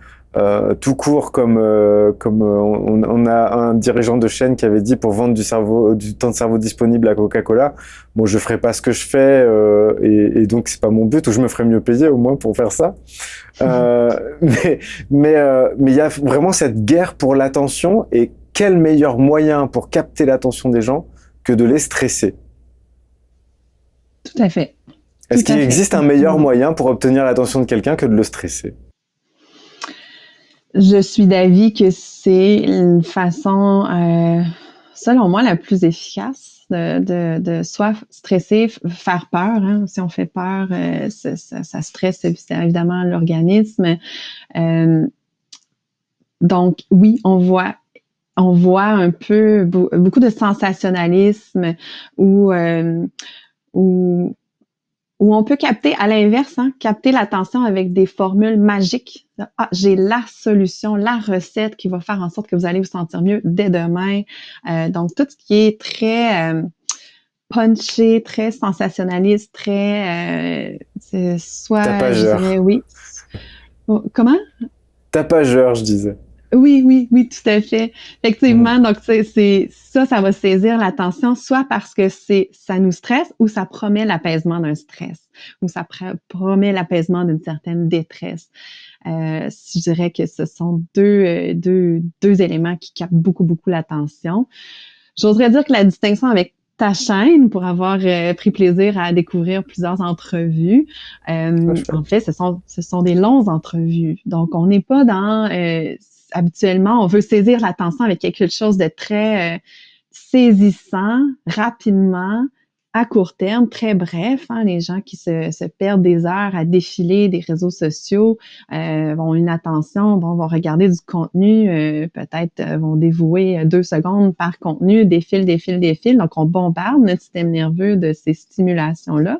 S2: tout court, comme on a un dirigeant de chaîne qui avait dit pour vendre du temps de cerveau disponible à Coca-Cola, bon, je ferai pas ce que je fais et donc c'est pas mon but, ou je me ferais mieux payer au moins pour faire ça. Mais il y a vraiment cette guerre pour l'attention, et quel meilleur moyen pour capter l'attention des gens que de les stresser?
S1: Tout à fait.
S2: Est-ce qu'il existe un meilleur moyen pour obtenir l'attention de quelqu'un que de le stresser?
S1: Je suis d'avis que c'est une façon, selon moi, la plus efficace de soit stresser, faire peur. Hein. Si on fait peur, ça stresse évidemment l'organisme. Donc, oui, on voit un peu beaucoup de sensationnalisme ou où on peut capter, à l'inverse, hein, capter l'attention avec des formules magiques. Ah, j'ai la solution, la recette qui va faire en sorte que vous allez vous sentir mieux dès demain. Donc, tout ce qui est très punché, très sensationnaliste, très soit, je dirais, oui. Comment?
S2: Tapageur, je disais.
S1: Oui, tout à fait. Effectivement, donc c'est ça va saisir l'attention, soit parce que ça nous stresse, ou ça promet l'apaisement d'un stress, ou ça promet l'apaisement d'une certaine détresse. Je dirais que ce sont deux éléments qui captent beaucoup l'attention. J'oserais dire que la distinction avec ta chaîne, pour avoir pris plaisir à découvrir plusieurs entrevues, en fait, ce sont des longues entrevues. Donc, on n'est pas dans habituellement, on veut saisir l'attention avec quelque chose de très saisissant, rapidement, à court terme, très bref. Hein, les gens qui se perdent des heures à défiler des réseaux sociaux ont une attention, vont regarder du contenu, peut-être vont dévouer 2 secondes par contenu, défilent. Donc, on bombarde notre système nerveux de ces stimulations-là.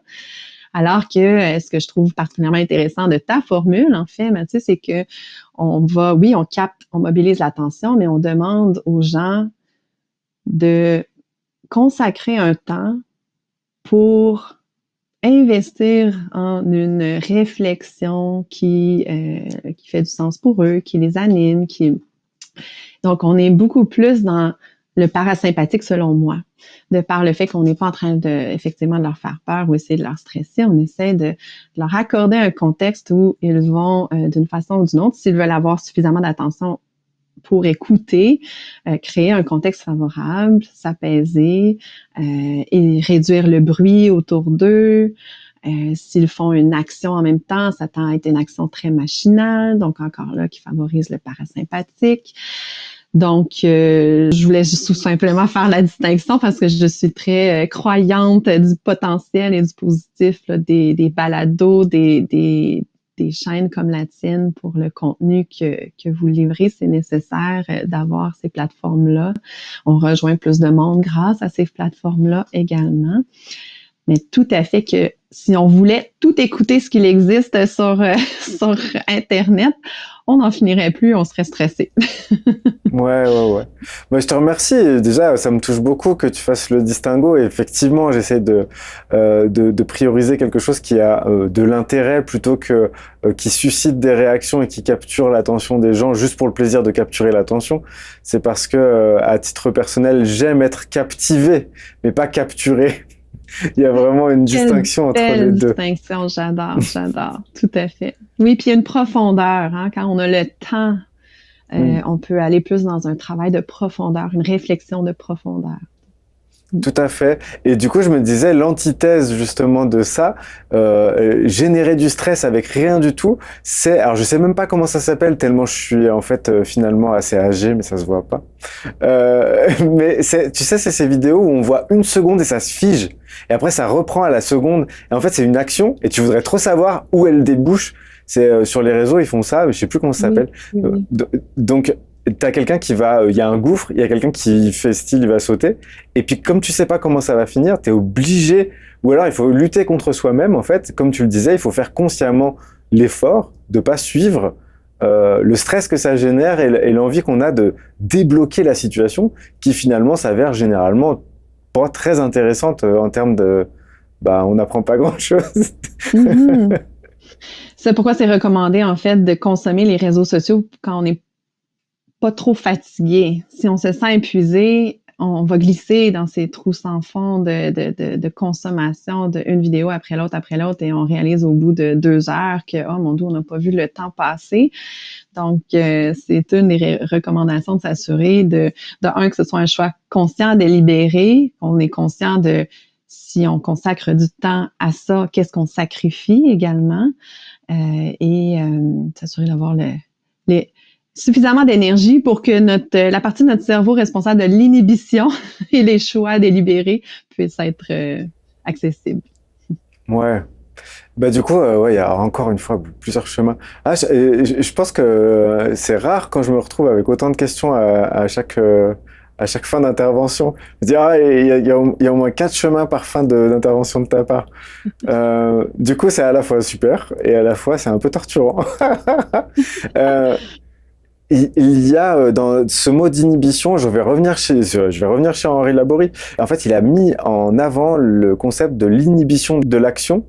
S1: Alors que ce que je trouve particulièrement intéressant de ta formule, en fait, Mathieu, c'est que on capte, on mobilise l'attention, mais on demande aux gens de consacrer un temps pour investir en une réflexion qui fait du sens pour eux, qui les anime, Donc, on est beaucoup plus dans le parasympathique, selon moi, de par le fait qu'on n'est pas en train effectivement de leur faire peur ou essayer de leur stresser. On essaie de leur accorder un contexte où ils vont, d'une façon ou d'une autre, s'ils veulent avoir suffisamment d'attention pour écouter, créer un contexte favorable, s'apaiser et réduire le bruit autour d'eux. S'ils font une action en même temps, ça tend à être une action très machinale, donc encore là, qui favorise le parasympathique. Donc, je voulais juste tout simplement faire la distinction parce que je suis très croyante du potentiel et du positif là, des balados, des chaînes comme la tienne pour le contenu que vous livrez. C'est nécessaire d'avoir ces plateformes-là. On rejoint plus de monde grâce à ces plateformes-là également. Mais tout à fait que si on voulait tout écouter ce qu'il existe sur Internet, on n'en finirait plus, on serait stressé.
S2: Ouais. Bah, je te remercie. Déjà, ça me touche beaucoup que tu fasses le distinguo. Et effectivement, j'essaie de prioriser quelque chose qui a de l'intérêt plutôt que qui suscite des réactions et qui capture l'attention des gens juste pour le plaisir de capturer l'attention. C'est parce que, à titre personnel, j'aime être captivé, mais pas capturé. Il y a vraiment une distinction entre les deux.
S1: Distinction, j'adore, tout à fait. Oui, puis il y a une profondeur, hein, quand on a le temps, on peut aller plus dans un travail de profondeur, une réflexion de profondeur.
S2: Tout à fait. Et du coup, je me disais, l'antithèse justement de ça, générer du stress avec rien du tout, c'est, alors je sais même pas comment ça s'appelle, tellement je suis en fait finalement assez âgé, mais ça se voit pas. Mais c'est, tu sais, c'est ces vidéos où on voit une seconde et ça se fige, et après ça reprend à la seconde. Et en fait, c'est une action, et tu voudrais trop savoir où elle débouche. C'est sur les réseaux, ils font ça, mais je sais plus comment ça s'appelle.
S1: Oui.
S2: Donc t'as quelqu'un qui va, il y a un gouffre, il y a quelqu'un qui fait style, il va sauter, et puis comme tu sais pas comment ça va finir, t'es obligé, ou alors il faut lutter contre soi-même en fait, comme tu le disais, il faut faire consciemment l'effort de pas suivre le stress que ça génère et l'envie qu'on a de débloquer la situation, qui finalement s'avère généralement pas très intéressante en termes de, bah on n'apprend pas grand-chose.
S1: Mm-hmm. C'est pourquoi c'est recommandé en fait de consommer les réseaux sociaux quand on n'est pas trop fatigué. Si on se sent épuisé, on va glisser dans ces trous sans fond de consommation d'une vidéo après l'autre, et on réalise au bout de 2 heures que, oh mon Dieu, on n'a pas vu le temps passer. Donc, c'est une des recommandations de s'assurer de un, que ce soit un choix conscient, délibéré, qu'on est conscient de si on consacre du temps à ça, qu'est-ce qu'on sacrifie également, et s'assurer d'avoir les suffisamment d'énergie pour que la partie de notre cerveau responsable de l'inhibition et les choix délibérés puissent être accessibles.
S2: Ouais. Bah du coup, ouais, il y a encore une fois plusieurs chemins. Ah, je pense que c'est rare quand je me retrouve avec autant de questions à chaque fin d'intervention. Je dis, ah, il y a au moins 4 chemins par fin d'intervention de ta part. Du coup, c'est à la fois super et à la fois c'est un peu torturant. euh, il y a dans ce mot d'inhibition, je vais revenir chez Henri Laborie. En fait, il a mis en avant le concept de l'inhibition de l'action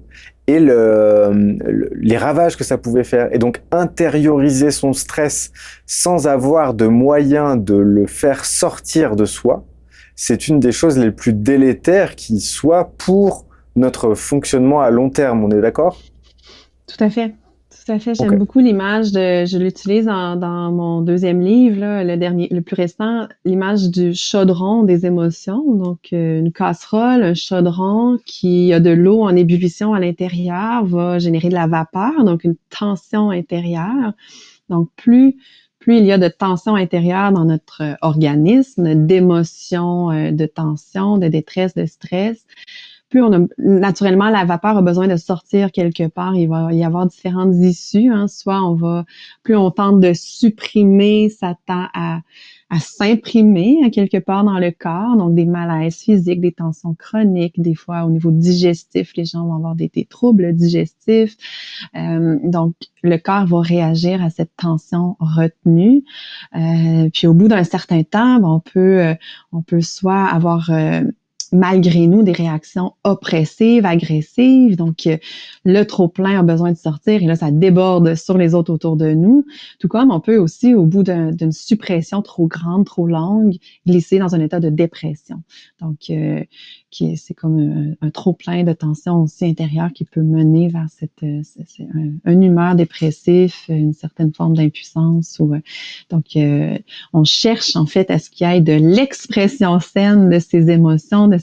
S2: et les ravages que ça pouvait faire. Et donc, intérioriser son stress sans avoir de moyens de le faire sortir de soi, c'est une des choses les plus délétères qui soit pour notre fonctionnement à long terme. On est d'accord?
S1: Tout à fait. Tout à fait.
S2: Ok.
S1: J'aime beaucoup l'image je l'utilise dans mon deuxième livre, là, le plus récent, l'image du chaudron des émotions. Donc, une casserole, un chaudron qui a de l'eau en ébullition à l'intérieur va générer de la vapeur, donc une tension intérieure. Donc, plus il y a de tension intérieure dans notre organisme, d'émotions, de tension, de détresse, de stress, plus on a naturellement la vapeur a besoin de sortir quelque part. Il va y avoir différentes issues. Hein. Soit plus on tente de supprimer, ça tend à s'imprimer hein, quelque part dans le corps. Donc des malaises physiques, des tensions chroniques, des fois au niveau digestif, les gens vont avoir des troubles digestifs. Donc le corps va réagir à cette tension retenue. Puis au bout d'un certain temps, on peut soit avoir malgré nous, des réactions oppressives, agressives. Donc, le trop-plein a besoin de sortir et là, ça déborde sur les autres autour de nous. Tout comme on peut aussi, au bout d'une suppression trop grande, trop longue, glisser dans un état de dépression. Donc, c'est comme un trop-plein de tension aussi intérieure qui peut mener vers un humeur dépressif, une certaine forme d'impuissance. Donc, on cherche en fait à ce qu'il y ait de l'expression saine de ces émotions, de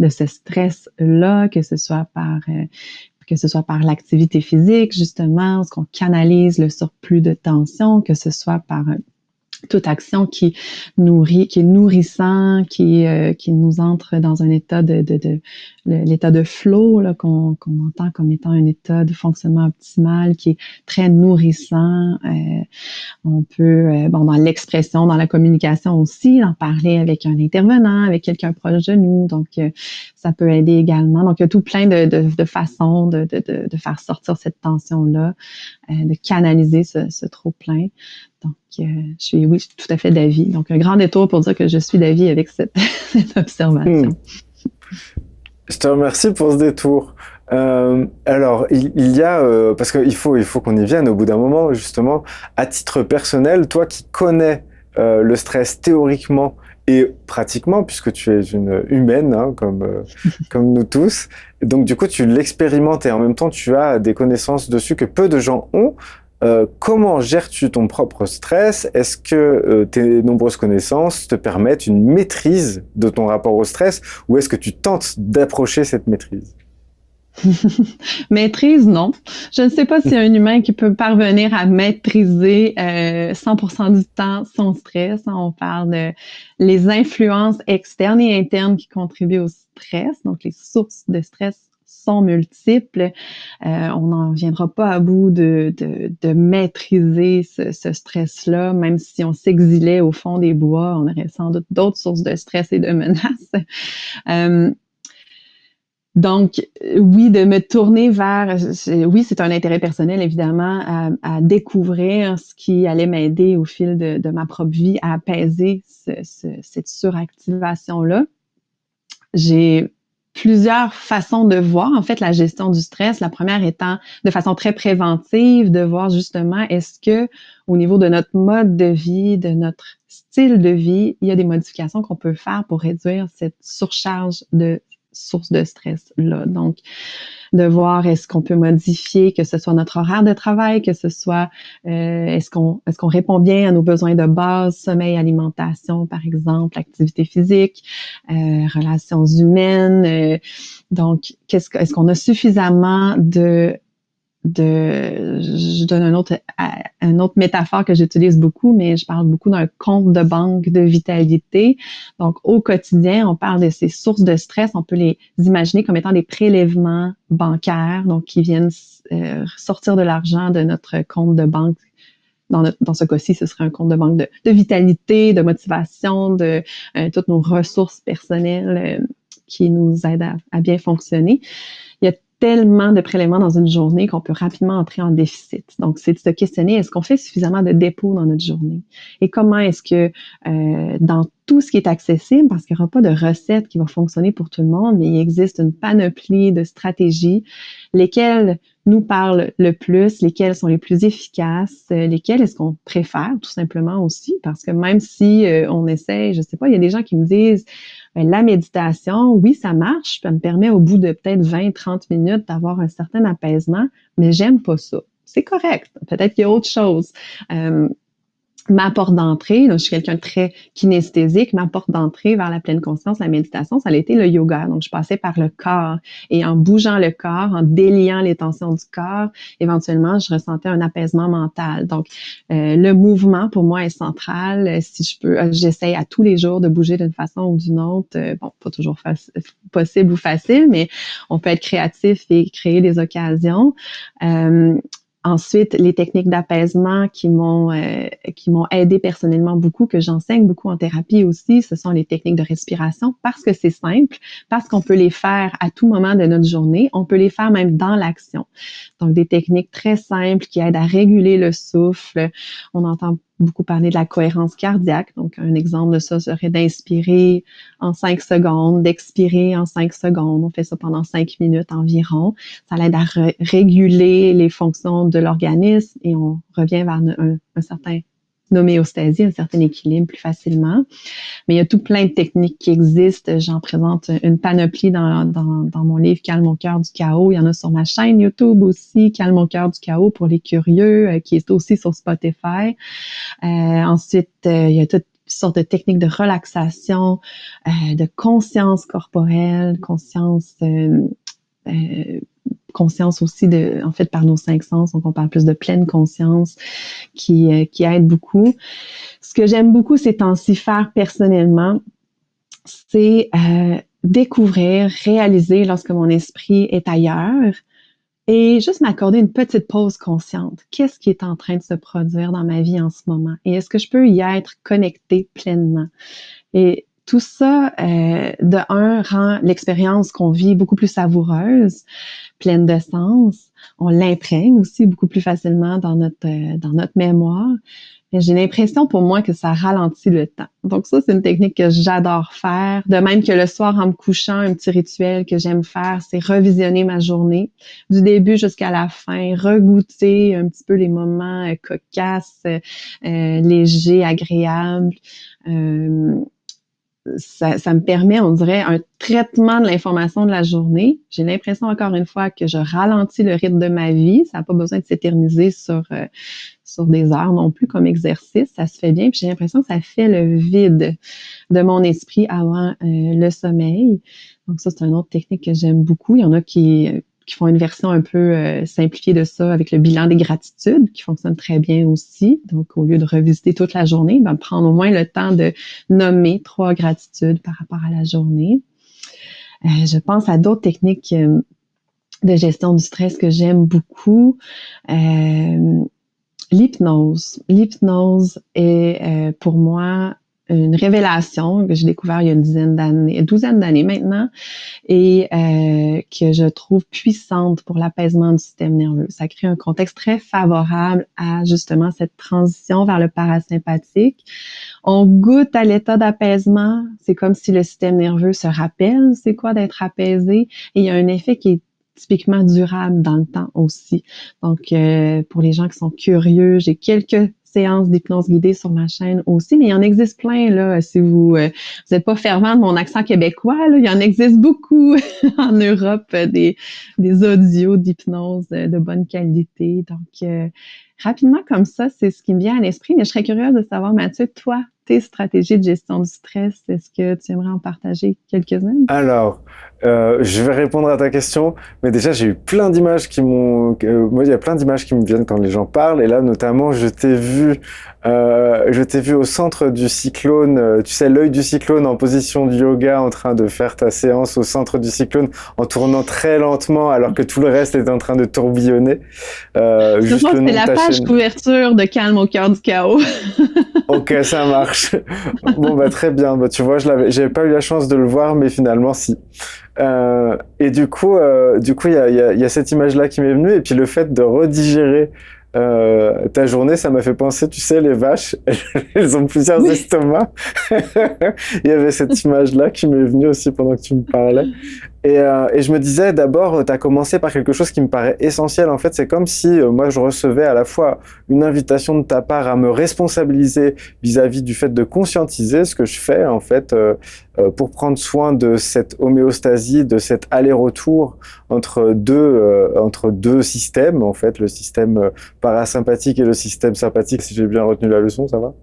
S1: ce stress-là, que ce soit par l'activité physique, justement, ce qu'on canalise le surplus de tension, que ce soit par toute action qui nourrit, qui est nourrissant, qui nous entre dans un état l'état de flow là, qu'on entend comme étant un état de fonctionnement optimal, qui est très nourrissant. On peut, dans l'expression, dans la communication aussi, en parler avec un intervenant, avec quelqu'un proche de nous. Donc, ça peut aider également. Donc, il y a tout plein de façons de faire sortir cette tension-là, de canaliser ce trop-plein. Donc, je suis tout à fait d'avis. Donc, un grand détour pour dire que je suis d'avis avec cette observation.
S2: Je te remercie pour ce détour. Alors, il y a, parce qu'il faut qu'on y vienne au bout d'un moment, justement, à titre personnel, toi qui connais le stress théoriquement et pratiquement, puisque tu es une humaine, hein, comme nous tous, donc du coup, tu l'expérimentes et en même temps, tu as des connaissances dessus que peu de gens ont. Comment gères-tu ton propre stress? Est-ce que tes nombreuses connaissances te permettent une maîtrise de ton rapport au stress ou est-ce que tu tentes d'approcher cette maîtrise?
S1: Maîtrise, non. Je ne sais pas s'il y a un humain qui peut parvenir à maîtriser 100% du temps son stress. On parle de les influences externes et internes qui contribuent au stress, donc les sources de stress sont multiples. On n'en viendra pas à bout de maîtriser ce stress-là, même si on s'exilait au fond des bois, on aurait sans doute d'autres sources de stress et de menaces. Donc, oui, de me tourner vers, oui, c'est un intérêt personnel, évidemment, à découvrir ce qui allait m'aider au fil de ma propre vie à apaiser cette suractivation-là. J'ai plusieurs façons de voir, en fait, la gestion du stress. La première étant de façon très préventive, de voir justement, est-ce que au niveau de notre mode de vie, de notre style de vie, il y a des modifications qu'on peut faire pour réduire cette surcharge de source de stress-là. Donc, de voir est-ce qu'on peut modifier, que ce soit notre horaire de travail, que ce soit est-ce qu'on répond bien à nos besoins de base, sommeil, alimentation, par exemple, activité physique, relations humaines. Donc, est-ce qu'on a suffisamment je donne une autre métaphore que j'utilise beaucoup, mais je parle beaucoup d'un compte de banque de vitalité. Donc, au quotidien, on parle de ces sources de stress. On peut les imaginer comme étant des prélèvements bancaires, donc qui viennent sortir de l'argent de notre compte de banque. Dans ce cas-ci, ce serait un compte de banque de vitalité, de motivation, de toutes nos ressources personnelles qui nous aident à bien fonctionner. Il y a tellement de prélèvements dans une journée qu'on peut rapidement entrer en déficit. Donc, c'est de se questionner, est-ce qu'on fait suffisamment de dépôts dans notre journée? Et comment est-ce que dans tout ce qui est accessible, parce qu'il n'y aura pas de recette qui va fonctionner pour tout le monde, mais il existe une panoplie de stratégies, lesquelles nous parlent le plus, lesquelles sont les plus efficaces, lesquelles est-ce qu'on préfère tout simplement aussi, parce que même si on essaie, je sais pas, il y a des gens qui me disent la méditation, oui, ça marche, ça me permet au bout de peut-être 20-30 minutes d'avoir un certain apaisement, mais j'aime pas ça. C'est correct. Peut-être qu'il y a autre chose. Ma porte d'entrée, donc je suis quelqu'un de très kinesthésique, ma porte d'entrée vers la pleine conscience, la méditation, ça a été le yoga. Donc, je passais par le corps et en bougeant le corps, en déliant les tensions du corps, éventuellement, je ressentais un apaisement mental. Donc, le mouvement, pour moi, est central. Si je peux, j'essaye à tous les jours de bouger d'une façon ou d'une autre. Bon, pas toujours possible ou facile, mais on peut être créatif et créer des occasions. Ensuite, les techniques d'apaisement qui m'ont aidé personnellement beaucoup, que j'enseigne beaucoup en thérapie aussi, ce sont les techniques de respiration parce que c'est simple, parce qu'on peut les faire à tout moment de notre journée, on peut les faire même dans l'action. Donc, des techniques très simples qui aident à réguler le souffle. On entend beaucoup parler de la cohérence cardiaque. Donc, un exemple de ça serait d'inspirer en 5 secondes, d'expirer en 5 secondes. On fait ça pendant 5 minutes environ. Ça l'aide à réguler les fonctions de l'organisme et on revient vers un certain une homéostasie, un certain équilibre plus facilement. Mais il y a tout plein de techniques qui existent. J'en présente une panoplie dans mon livre Calme mon cœur du chaos. Il y en a sur ma chaîne YouTube aussi, Calme mon cœur du chaos pour les curieux, qui est aussi sur Spotify. Ensuite, il y a toutes sortes de techniques de relaxation, de conscience corporelle, conscience conscience aussi en fait, par nos 5 sens. Donc, on parle plus de pleine conscience qui aide beaucoup. Ce que j'aime beaucoup ces temps-ci faire personnellement, c'est découvrir, réaliser lorsque mon esprit est ailleurs et juste m'accorder une petite pause consciente. Qu'est-ce qui est en train de se produire dans ma vie en ce moment? Et est-ce que je peux y être connectée pleinement? Et tout ça, de un, rend l'expérience qu'on vit beaucoup plus savoureuse, pleine de sens. On l'imprègne aussi beaucoup plus facilement dans notre mémoire. Et j'ai l'impression pour moi que ça ralentit le temps. Donc ça, c'est une technique que j'adore faire. De même que le soir en me couchant, un petit rituel que j'aime faire, c'est revisionner ma journée du début jusqu'à la fin, regoûter un petit peu les moments cocasses, légers, agréables. Ça me permet, on dirait, un traitement de l'information de la journée. J'ai l'impression, encore une fois, que je ralentis le rythme de ma vie. Ça n'a pas besoin de s'éterniser sur des heures non plus comme exercice. Ça se fait bien. Puis j'ai l'impression que ça fait le vide de mon esprit avant le sommeil. Donc ça, c'est une autre technique que j'aime beaucoup. Il y en a qui font une version un peu simplifiée de ça avec le bilan des gratitudes, qui fonctionne très bien aussi. Donc, au lieu de revisiter toute la journée, ben, prendre au moins le temps de nommer 3 gratitudes par rapport à la journée. Je pense à d'autres techniques de gestion du stress que j'aime beaucoup. L'hypnose. L'hypnose est pour moi une révélation que j'ai découvert il y a une douzaine d'années maintenant et que je trouve puissante pour l'apaisement du système nerveux. Ça crée un contexte très favorable à justement cette transition vers le parasympathique. On goûte à l'état d'apaisement. C'est comme si le système nerveux se rappelle c'est quoi d'être apaisé et il y a un effet qui est typiquement durable dans le temps aussi. Donc, pour les gens qui sont curieux, j'ai quelques séances d'hypnose guidée sur ma chaîne aussi, mais il y en existe plein, là. Si vous êtes pas fervent de mon accent québécois, là, il y en existe beaucoup en Europe, des audios d'hypnose de bonne qualité. Donc, rapidement comme ça, c'est ce qui me vient à l'esprit, mais je serais curieuse de savoir, Mathieu, toi, tes stratégies de gestion du stress, est-ce que tu aimerais en partager quelques-unes?
S2: Alors, je vais répondre à ta question, mais déjà j'ai eu plein d'images moi, il y a plein d'images qui me viennent quand les gens parlent, et là notamment, je t'ai vu au centre du cyclone, tu sais, l'œil du cyclone en position de yoga, en train de faire ta séance au centre du cyclone, en tournant très lentement, alors que tout le reste est en train de tourbillonner.
S1: Je pense que c'est la page couverture de Calme au cœur du chaos.
S2: Ok, ça marche. Bon, bah très bien. Bah, tu vois, j'avais pas eu la chance de le voir, mais finalement, si. Et du coup, il y a cette image-là qui m'est venue, et puis le fait de redigérer ta journée, ça m'a fait penser, tu sais, les vaches, elles ont plusieurs estomacs. Il y avait cette image-là qui m'est venue aussi pendant que tu me parlais. Et je me disais, d'abord, tu as commencé par quelque chose qui me paraît essentiel. En fait, c'est comme si moi, je recevais à la fois une invitation de ta part à me responsabiliser vis-à-vis du fait de conscientiser ce que je fais, en fait, pour prendre soin de cette homéostasie, de cet aller-retour entre deux systèmes, en fait, le système parasympathique et le système sympathique, si j'ai bien retenu la leçon, ça va?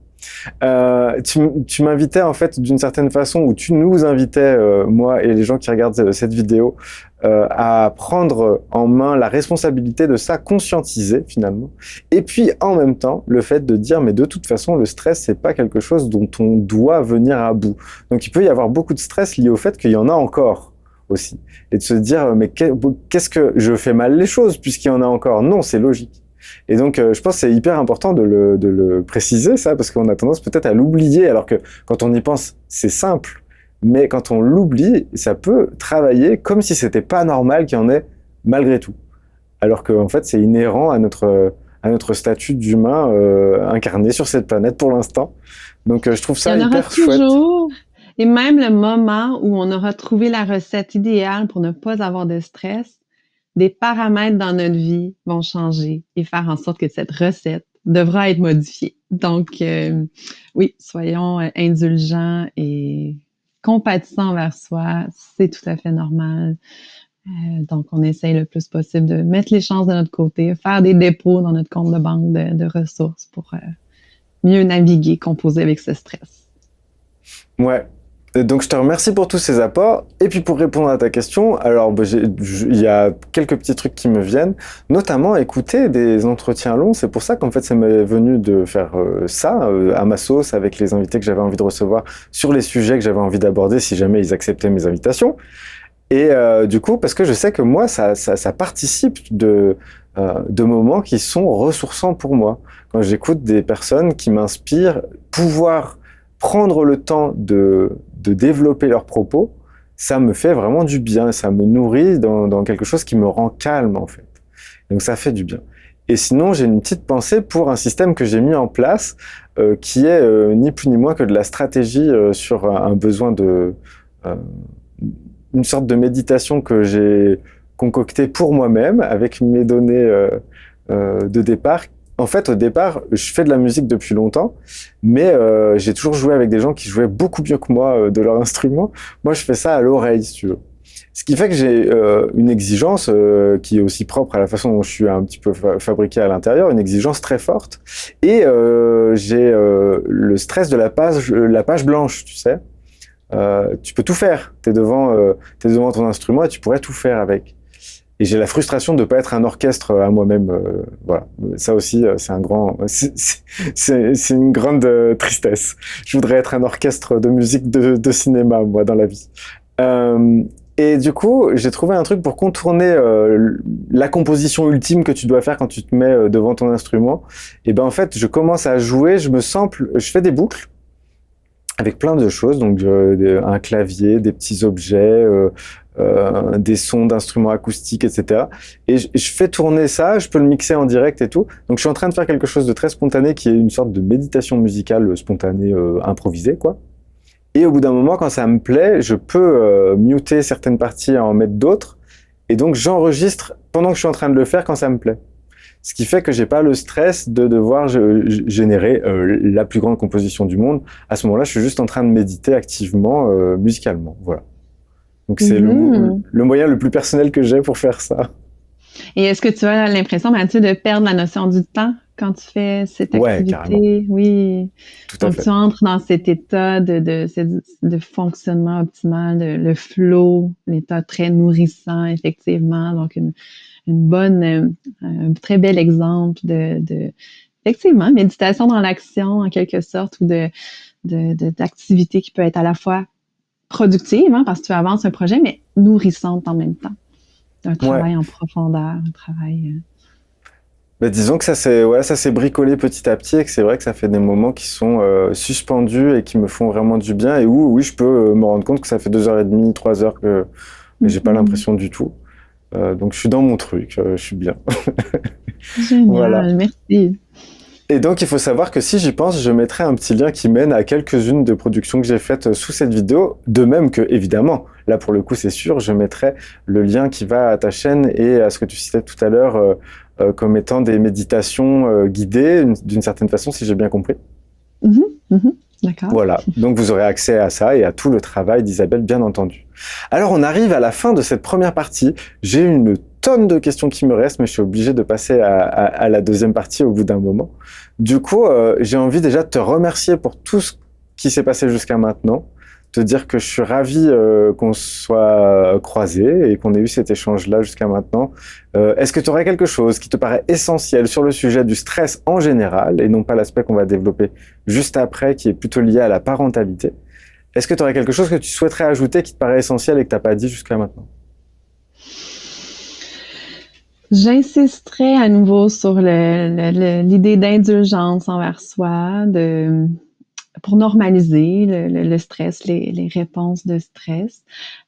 S2: Tu m'invitais en fait d'une certaine façon, ou tu nous invitais, moi et les gens qui regardent cette vidéo, à prendre en main la responsabilité de ça, conscientiser finalement. Et puis en même temps, le fait de dire, mais de toute façon, le stress, c'est pas quelque chose dont on doit venir à bout. Donc il peut y avoir beaucoup de stress lié au fait qu'il y en a encore aussi. Et de se dire, mais qu'est-ce que je fais mal les choses puisqu'il y en a encore? Non, c'est logique. Et donc, je pense que c'est hyper important de le préciser, ça, parce qu'on a tendance peut-être à l'oublier, alors que quand on y pense, c'est simple. Mais quand on l'oublie, ça peut travailler comme si c'était pas normal qu'il y en ait malgré tout. Alors qu'en fait, c'est inhérent à notre statut d'humain incarné sur cette planète pour l'instant. Donc, je trouve ça hyper chouette.
S1: Toujours. Et même le moment où on aura trouvé la recette idéale pour ne pas avoir de stress, des paramètres dans notre vie vont changer et faire en sorte que cette recette devra être modifiée. Donc, oui, soyons indulgents et compatissants envers soi, c'est tout à fait normal. Donc, on essaye le plus possible de mettre les chances de notre côté, faire des dépôts dans notre compte de banque de ressources pour mieux naviguer, composer avec ce stress.
S2: Ouais. Et donc, je te remercie pour tous ces apports. Et puis, pour répondre à ta question, alors, il y a quelques petits trucs qui me viennent, notamment écouter des entretiens longs. C'est pour ça qu'en fait, ça m'est venu de faire ça à ma sauce avec les invités que j'avais envie de recevoir sur les sujets que j'avais envie d'aborder si jamais ils acceptaient mes invitations. Et du coup, parce que je sais que moi, ça participe de moments qui sont ressourçants pour moi. Quand j'écoute des personnes qui m'inspirent, pouvoir prendre le temps de développer leurs propos, ça me fait vraiment du bien, ça me nourrit dans quelque chose qui me rend calme en fait. Donc ça fait du bien. Et sinon, j'ai une petite pensée pour un système que j'ai mis en place, qui est ni plus ni moins que de la stratégie sur un besoin euh, une sorte de méditation que j'ai concoctée pour moi-même avec mes données de départ. En fait, au départ, je fais de la musique depuis longtemps, mais j'ai toujours joué avec des gens qui jouaient beaucoup mieux que moi de leur instrument. Moi, je fais ça à l'oreille, si tu veux. Ce qui fait que j'ai une exigence qui est aussi propre à la façon dont je suis un petit peu fabriqué à l'intérieur, une exigence très forte. Et j'ai le stress de la page blanche, tu sais. Tu peux tout faire. T'es devant ton instrument et tu pourrais tout faire avec. Et j'ai la frustration de ne pas être un orchestre à moi-même. Voilà. Ça aussi, c'est une grande tristesse. Je voudrais être un orchestre de musique de cinéma, moi, dans la vie. Et du coup, j'ai trouvé un truc pour contourner la composition ultime que tu dois faire quand tu te mets devant ton instrument. Et ben en fait, je commence à jouer, je me sample, je fais des boucles avec plein de choses, donc un clavier, des petits objets, des sons d'instruments acoustiques, etc. Et je fais tourner ça, je peux le mixer en direct et tout. Donc je suis en train de faire quelque chose de très spontané qui est une sorte de méditation musicale spontanée, improvisée, quoi. Et au bout d'un moment, quand ça me plaît, je peux muter certaines parties et en mettre d'autres. Et donc j'enregistre pendant que je suis en train de le faire quand ça me plaît. Ce qui fait que j'ai pas le stress de devoir générer la plus grande composition du monde. À ce moment-là, je suis juste en train de méditer activement, musicalement. Voilà. Donc c'est le moyen le plus personnel que j'ai pour faire ça.
S1: Et est-ce que tu as l'impression, Mathieu, de perdre la notion du temps quand tu fais cette
S2: Ouais, carrément.
S1: activité? Oui.
S2: Tout à
S1: Donc,
S2: fait.
S1: tu entres dans cet état de fonctionnement optimal, le flow, l'état très nourrissant, effectivement. Donc, un très bel exemple effectivement, méditation dans l'action, en quelque sorte, ou d'activité qui peut être à la fois productive, hein, parce que tu avances un projet, mais nourrissante en même temps. Un
S2: Ouais.
S1: travail en profondeur, un travail.
S2: Mais disons que ça s'est bricolé petit à petit et que c'est vrai que ça fait des moments qui sont suspendus et qui me font vraiment du bien et où, oui, je peux me rendre compte que ça fait 2h30, 3 heures que j'ai pas l'impression du tout. Donc je suis dans mon truc, je suis bien. Voilà.
S1: Génial, merci.
S2: Et donc, il faut savoir que si j'y pense, je mettrai un petit lien qui mène à quelques-unes des productions que j'ai faites sous cette vidéo. De même que, évidemment, là pour le coup, c'est sûr, je mettrai le lien qui va à ta chaîne et à ce que tu citais tout à l'heure comme étant des méditations guidées, d'une certaine façon, si j'ai bien compris.
S1: Mhm, mhm, d'accord.
S2: Voilà, donc vous aurez accès à ça et à tout le travail d'Isabelle, bien entendu. Alors on arrive à la fin de cette première partie. J'ai une tonne de questions qui me restent, mais je suis obligé de passer à la deuxième partie au bout d'un moment. Du coup, j'ai envie déjà de te remercier pour tout ce qui s'est passé jusqu'à maintenant, te dire que je suis ravi qu'on soit croisés et qu'on ait eu cet échange-là jusqu'à maintenant. Est-ce que tu aurais quelque chose qui te paraît essentiel sur le sujet du stress en général, et non pas l'aspect qu'on va développer juste après, qui est plutôt lié à la parentalité? Est-ce que tu aurais quelque chose que tu souhaiterais ajouter qui te paraît essentiel et que tu n'as pas dit jusqu'à maintenant?
S1: J'insisterai à nouveau sur l'idée d'indulgence envers soi, pour normaliser le stress, les réponses de stress.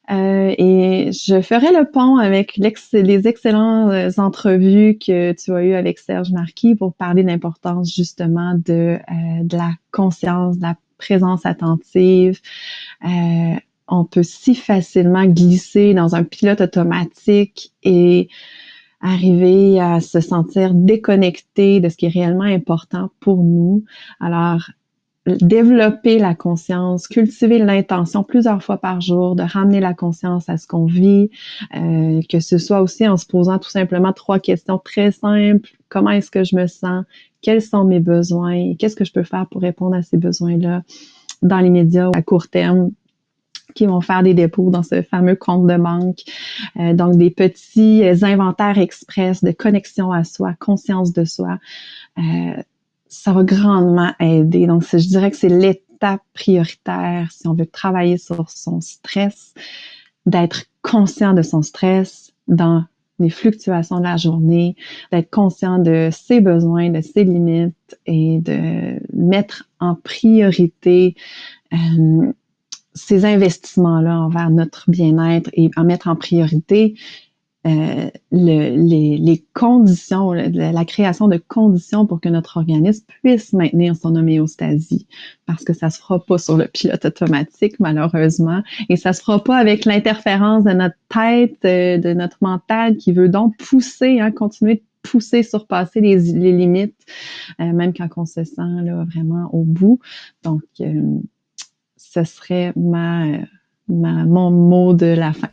S1: Et je ferai le pont avec les excellentes entrevues que tu as eues avec Serge Marquis pour parler de l'importance justement de la conscience, de la présence attentive. On peut si facilement glisser dans un pilote automatique et arriver à se sentir déconnecté de ce qui est réellement important pour nous. Alors, développer la conscience, cultiver l'intention plusieurs fois par jour, de ramener la conscience à ce qu'on vit, que ce soit aussi en se posant tout simplement 3 questions très simples. Comment est-ce que je me sens? Quels sont mes besoins? Qu'est-ce que je peux faire pour répondre à ces besoins-là dans l'immédiat ou à court terme? qui vont faire des dépôts dans ce fameux compte de banque. Donc, des petits inventaires express de connexion à soi, conscience de soi. Ça va grandement aider. Donc, je dirais que c'est l'étape prioritaire si on veut travailler sur son stress, d'être conscient de son stress dans les fluctuations de la journée, d'être conscient de ses besoins, de ses limites et de mettre en priorité ces investissements-là envers notre bien-être et en mettre en priorité les conditions, la création de conditions pour que notre organisme puisse maintenir son homéostasie, parce que ça se fera pas sur le pilote automatique, malheureusement, et ça se fera pas avec l'interférence de notre tête, de notre mental qui veut donc pousser, continuer de pousser, surpasser les limites, même quand on se sent là, vraiment au bout. Donc, ce serait mon mot de la fin.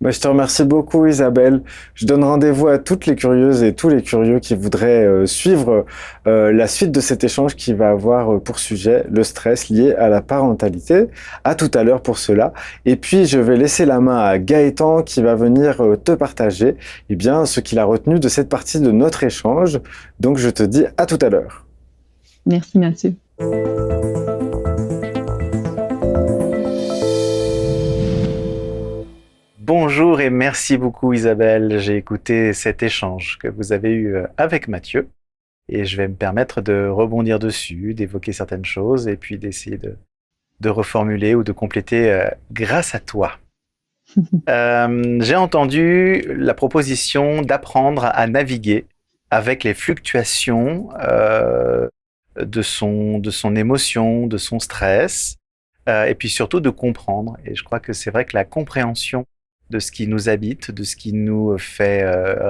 S2: Je te remercie beaucoup, Isabelle. Je donne rendez-vous à toutes les curieuses et tous les curieux qui voudraient suivre la suite de cet échange qui va avoir pour sujet le stress lié à la parentalité. À tout à l'heure pour cela. Et puis, je vais laisser la main à Gaëtan qui va venir te partager ce qu'il a retenu de cette partie de notre échange. Donc, je te dis à tout à l'heure.
S1: Merci, Mathieu.
S3: Bonjour et merci beaucoup Isabelle, j'ai écouté cet échange que vous avez eu avec Mathieu et je vais me permettre de rebondir dessus, d'évoquer certaines choses et puis d'essayer de reformuler ou de compléter grâce à toi. J'ai entendu la proposition d'apprendre à naviguer avec les fluctuations de son émotion, de son stress et puis surtout de comprendre. Et je crois que c'est vrai que la compréhension de ce qui nous habite, de ce qui nous fait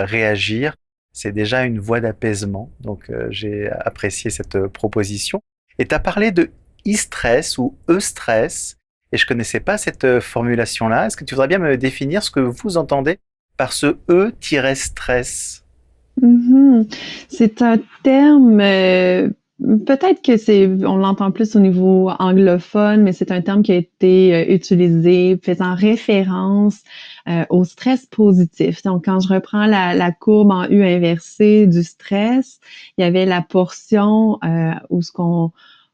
S3: réagir, c'est déjà une voie d'apaisement. Donc, j'ai apprécié cette proposition. Et tu as parlé de e-stress ou e-stress, et je connaissais pas cette formulation-là. Est-ce que tu voudrais bien me définir ce que vous entendez par ce e-stress?
S1: C'est un terme, peut-être que on l'entend plus au niveau anglophone, mais c'est un terme qui a été utilisé faisant référence au stress positif. Donc, quand je reprends la courbe en U inversée du stress, il y avait la portion où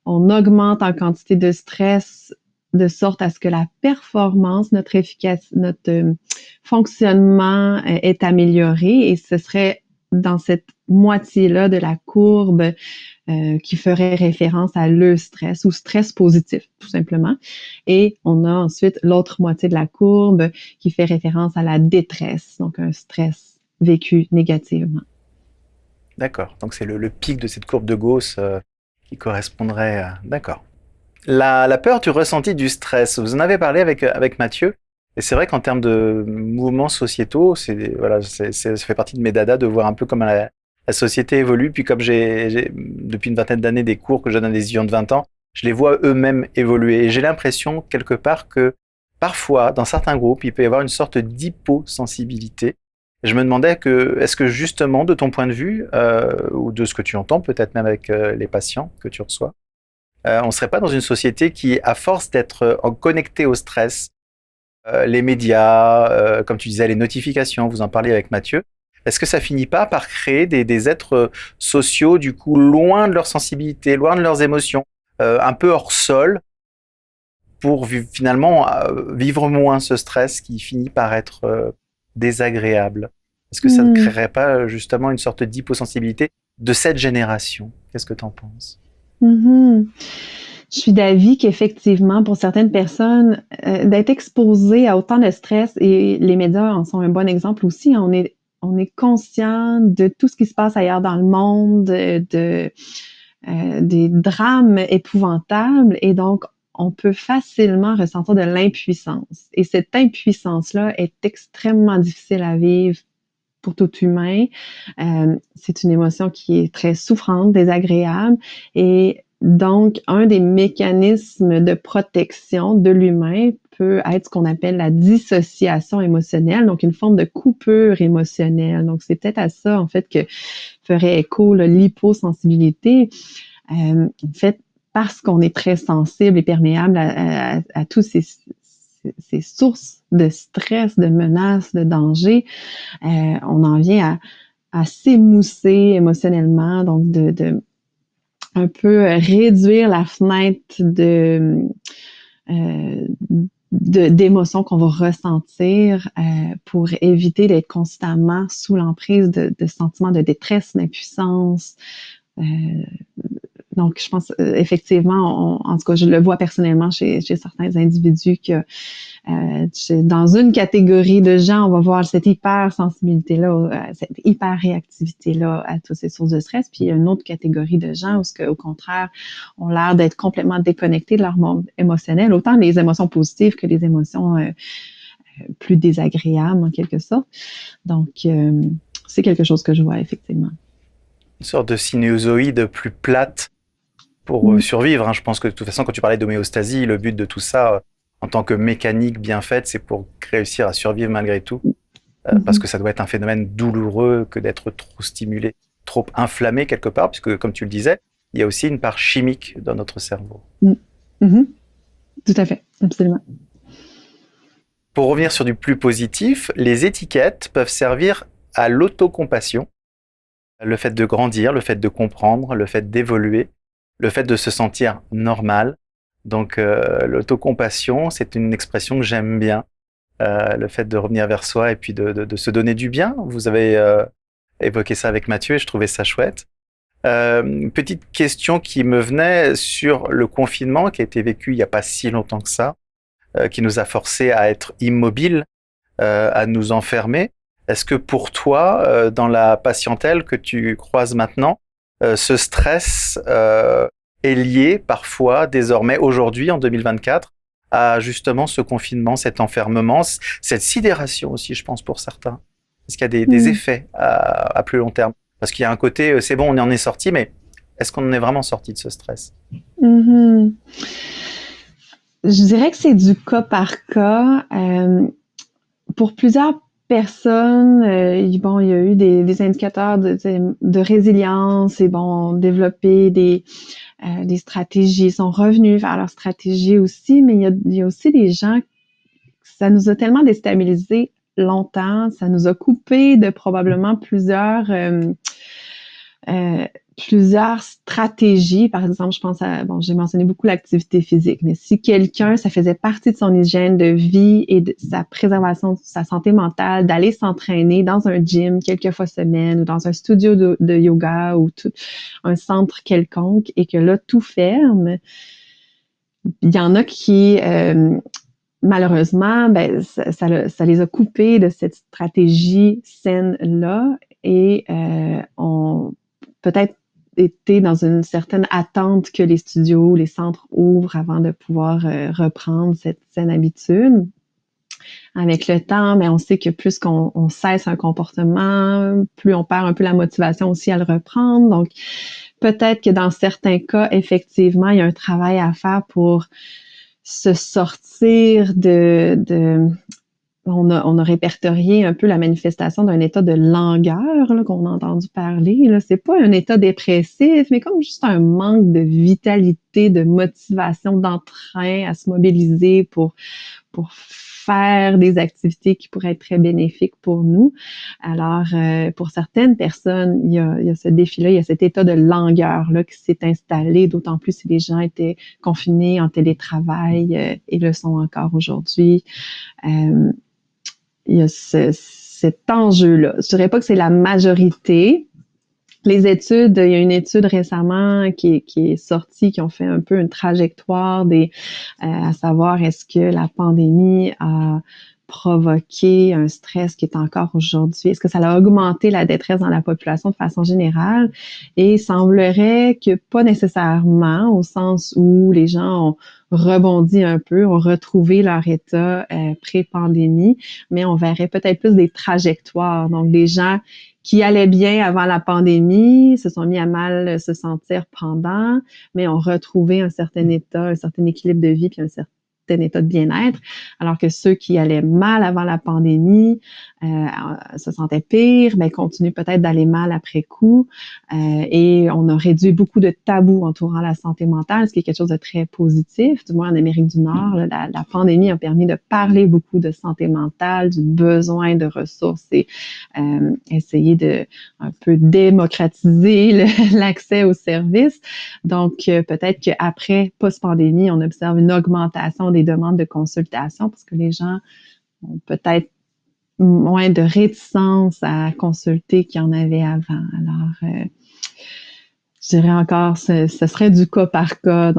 S1: on augmente en quantité de stress de sorte à ce que la performance, notre fonctionnement est amélioré, et ce serait dans cette moitié-là de la courbe qui ferait référence à l'e-stress ou stress positif, tout simplement. Et on a ensuite l'autre moitié de la courbe qui fait référence à la détresse, donc un stress vécu négativement.
S3: D'accord, donc c'est le pic de cette courbe de Gauss qui correspondrait à... D'accord. La peur du ressenti du stress, vous en avez parlé avec Mathieu, et c'est vrai qu'en termes de mouvements sociétaux, ça fait partie de mes dadas de voir un peu comment la société évolue. Puis comme j'ai depuis une vingtaine d'années des cours que je donne à des étudiants de 20 ans, je les vois eux-mêmes évoluer. Et j'ai l'impression quelque part que parfois, dans certains groupes, il peut y avoir une sorte d'hyposensibilité. Je me demandais est-ce que justement, de ton point de vue, ou de ce que tu entends, peut-être même avec les patients que tu reçois, on ne serait pas dans une société qui, à force d'être connectée au stress, les médias, comme tu disais, les notifications, vous en parliez avec Mathieu, est-ce que ça finit pas par créer des êtres sociaux, du coup, loin de leur sensibilité, loin de leurs émotions, un peu hors sol, pour finalement vivre moins ce stress qui finit par être désagréable? Est-ce que ça ne créerait pas justement une sorte d'hyposensibilité de cette génération? Qu'est-ce que tu en penses?
S1: Je suis d'avis qu'effectivement, pour certaines personnes, d'être exposé à autant de stress, et les médias en sont un bon exemple aussi, on est conscient de tout ce qui se passe ailleurs dans le monde, des drames épouvantables, et donc on peut facilement ressentir de l'impuissance. Et cette impuissance-là est extrêmement difficile à vivre pour tout humain. C'est une émotion qui est très souffrante, désagréable, et donc, un des mécanismes de protection de l'humain peut être ce qu'on appelle la dissociation émotionnelle, donc une forme de coupure émotionnelle. Donc, c'est peut-être à ça, en fait, que ferait écho l'hyposensibilité. En fait, parce qu'on est très sensible et perméable à tous ces sources de stress, de menaces, de danger, on en vient à s'émousser émotionnellement, donc de un peu réduire la fenêtre d'émotions qu'on va ressentir pour éviter d'être constamment sous l'emprise de sentiments de détresse, d'impuissance. Donc, je pense effectivement, en tout cas, je le vois personnellement chez certains individus que dans une catégorie de gens, on va voir cette hypersensibilité-là, cette hyper-réactivité-là à toutes ces sources de stress. Puis il y a une autre catégorie de gens où, au contraire, ont l'air d'être complètement déconnectés de leur monde émotionnel, autant les émotions positives que les émotions plus désagréables, en quelque sorte. Donc, c'est quelque chose que je vois effectivement.
S3: Une sorte de sinusoïde plus plate pour survivre. Je pense que de toute façon, quand tu parlais d'homéostasie, le but de tout ça, en tant que mécanique bien faite, c'est pour réussir à survivre malgré tout. Parce que ça doit être un phénomène douloureux que d'être trop stimulé, trop inflammé quelque part, puisque comme tu le disais, il y a aussi une part chimique dans notre cerveau.
S1: Tout à fait, absolument.
S3: Pour revenir sur du plus positif, les étiquettes peuvent servir à l'autocompassion. Le fait de grandir, le fait de comprendre, le fait d'évoluer, le fait de se sentir normal. Donc l'autocompassion, c'est une expression que j'aime bien. Le fait de revenir vers soi et puis de se donner du bien. Vous avez évoqué ça avec Mathieu et je trouvais ça chouette. Une petite question qui me venait sur le confinement qui a été vécu il n'y a pas si longtemps que ça, qui nous a forcés à être immobiles, à nous enfermer. Est-ce que pour toi, dans la patientèle que tu croises maintenant, ce stress est lié parfois, désormais, aujourd'hui, en 2024, à justement ce confinement, cet enfermement, cette sidération aussi, je pense, pour certains? Est-ce qu'il y a des effets à plus long terme? Parce qu'il y a un côté, c'est bon, on en est sorti, mais est-ce qu'on en est vraiment sorti de ce stress?
S1: Je dirais que c'est du cas par cas. Pour plusieurs personnes, il y a eu des indicateurs de résilience et développer des stratégies, sont revenus vers leurs stratégies aussi, mais il y a aussi des gens, ça nous a tellement déstabilisés longtemps, ça nous a coupé de probablement plusieurs stratégies. Par exemple, je pense j'ai mentionné beaucoup l'activité physique, mais si quelqu'un, ça faisait partie de son hygiène de vie et de sa préservation de sa santé mentale, d'aller s'entraîner dans un gym quelques fois semaine ou dans un studio de yoga ou un centre quelconque et que là, tout ferme, il y en a qui, malheureusement, ça les a coupés de cette stratégie saine-là et ont peut-être été dans une certaine attente que les studios, les centres ouvrent avant de pouvoir reprendre cette saine habitude. Avec le temps, mais on sait que plus qu'on cesse un comportement, plus on perd un peu la motivation aussi à le reprendre. Donc, peut-être que dans certains cas, effectivement, il y a un travail à faire pour se sortir on a répertorié un peu la manifestation d'un état de langueur là, qu'on a entendu parler. Là. C'est pas un état dépressif, mais comme juste un manque de vitalité, de motivation, d'entrain à se mobiliser pour faire des activités qui pourraient être très bénéfiques pour nous. Alors, pour certaines personnes, il y a ce défi-là, il y a cet état de langueur-là qui s'est installé, d'autant plus si les gens étaient confinés en télétravail et le sont encore aujourd'hui. Il y a cet enjeu-là. Je dirais pas que c'est la majorité. Les études, il y a une étude récemment qui est sortie, qui ont fait un peu une trajectoire à savoir est-ce que la pandémie a provoqué un stress qui est encore aujourd'hui? Est-ce que ça a augmenté la détresse dans la population de façon générale? Et il semblerait que pas nécessairement, au sens où les gens ont rebondi un peu, ont retrouvé leur état pré-pandémie, mais on verrait peut-être plus des trajectoires. Donc, des gens qui allaient bien avant la pandémie, se sont mis à mal se sentir pendant, mais ont retrouvé un certain état, un certain équilibre de vie, puis certain état de bien-être, alors que ceux qui allaient mal avant la pandémie se sentaient pire, ben continuent peut-être d'aller mal après coup. Et on a réduit beaucoup de tabous entourant la santé mentale, ce qui est quelque chose de très positif. Du moins en Amérique du Nord, là, la pandémie a permis de parler beaucoup de santé mentale, du besoin de ressources et essayer de un peu démocratiser l'accès aux services. Donc, peut-être qu'après, post-pandémie, on observe une augmentation des demandes de consultation parce que les gens ont peut-être moins de réticence à consulter qu'il y en avait avant. Alors, je dirais encore, ce serait du cas par cas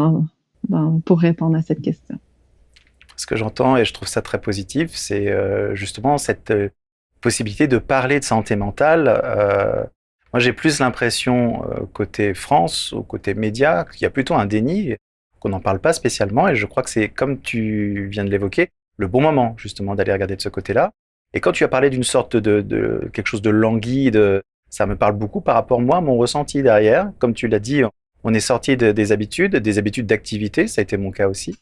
S1: pour répondre à cette question.
S3: Ce que j'entends, et je trouve ça très positif, c'est justement cette possibilité de parler de santé mentale. Moi, j'ai plus l'impression, côté France ou côté médias, qu'il y a plutôt un déni, qu'on n'en parle pas spécialement, et je crois que c'est, comme tu viens de l'évoquer, le bon moment, justement, d'aller regarder de ce côté-là. Et quand tu as parlé d'une sorte de quelque chose de languide, ça me parle beaucoup par rapport, moi, à mon ressenti derrière. Comme tu l'as dit, on est sorti des habitudes d'activité, ça a été mon cas aussi.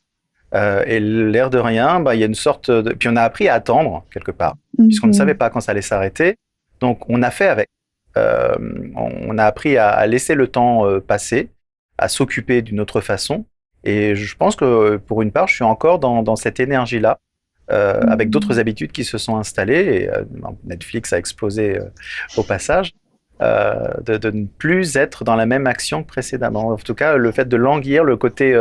S3: Et l'air de rien, bah, il y a une sorte de... Puis on a appris à attendre, quelque part, puisqu'on ne savait pas quand ça allait s'arrêter. Donc on a fait avec. On a appris à laisser le temps passer, à s'occuper d'une autre façon. Et je pense que, pour une part, je suis encore dans cette énergie-là, avec d'autres habitudes qui se sont installées. Et Netflix a explosé au passage. De ne plus être dans la même action que précédemment. En tout cas, le fait de languir, le côté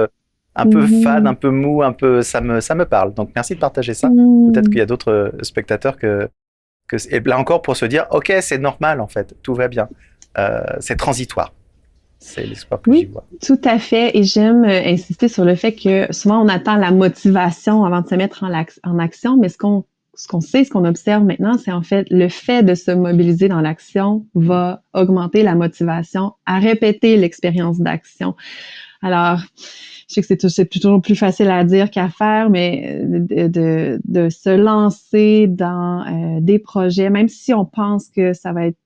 S3: un peu fade, un peu mou, un peu, ça me parle. Donc, merci de partager ça. Peut-être qu'il y a d'autres spectateurs et là encore pour se dire, ok, c'est normal en fait, tout va bien. C'est transitoire. C'est l'espoir que j'y vois.
S1: Tout à fait. Et j'aime insister sur le fait que souvent on attend la motivation avant de se mettre en action, mais ce qu'on sait, ce qu'on observe maintenant, c'est en fait le fait de se mobiliser dans l'action va augmenter la motivation à répéter l'expérience d'action. Alors, je sais que c'est toujours plus facile à dire qu'à faire, mais de se lancer dans des projets, même si on pense que ça va être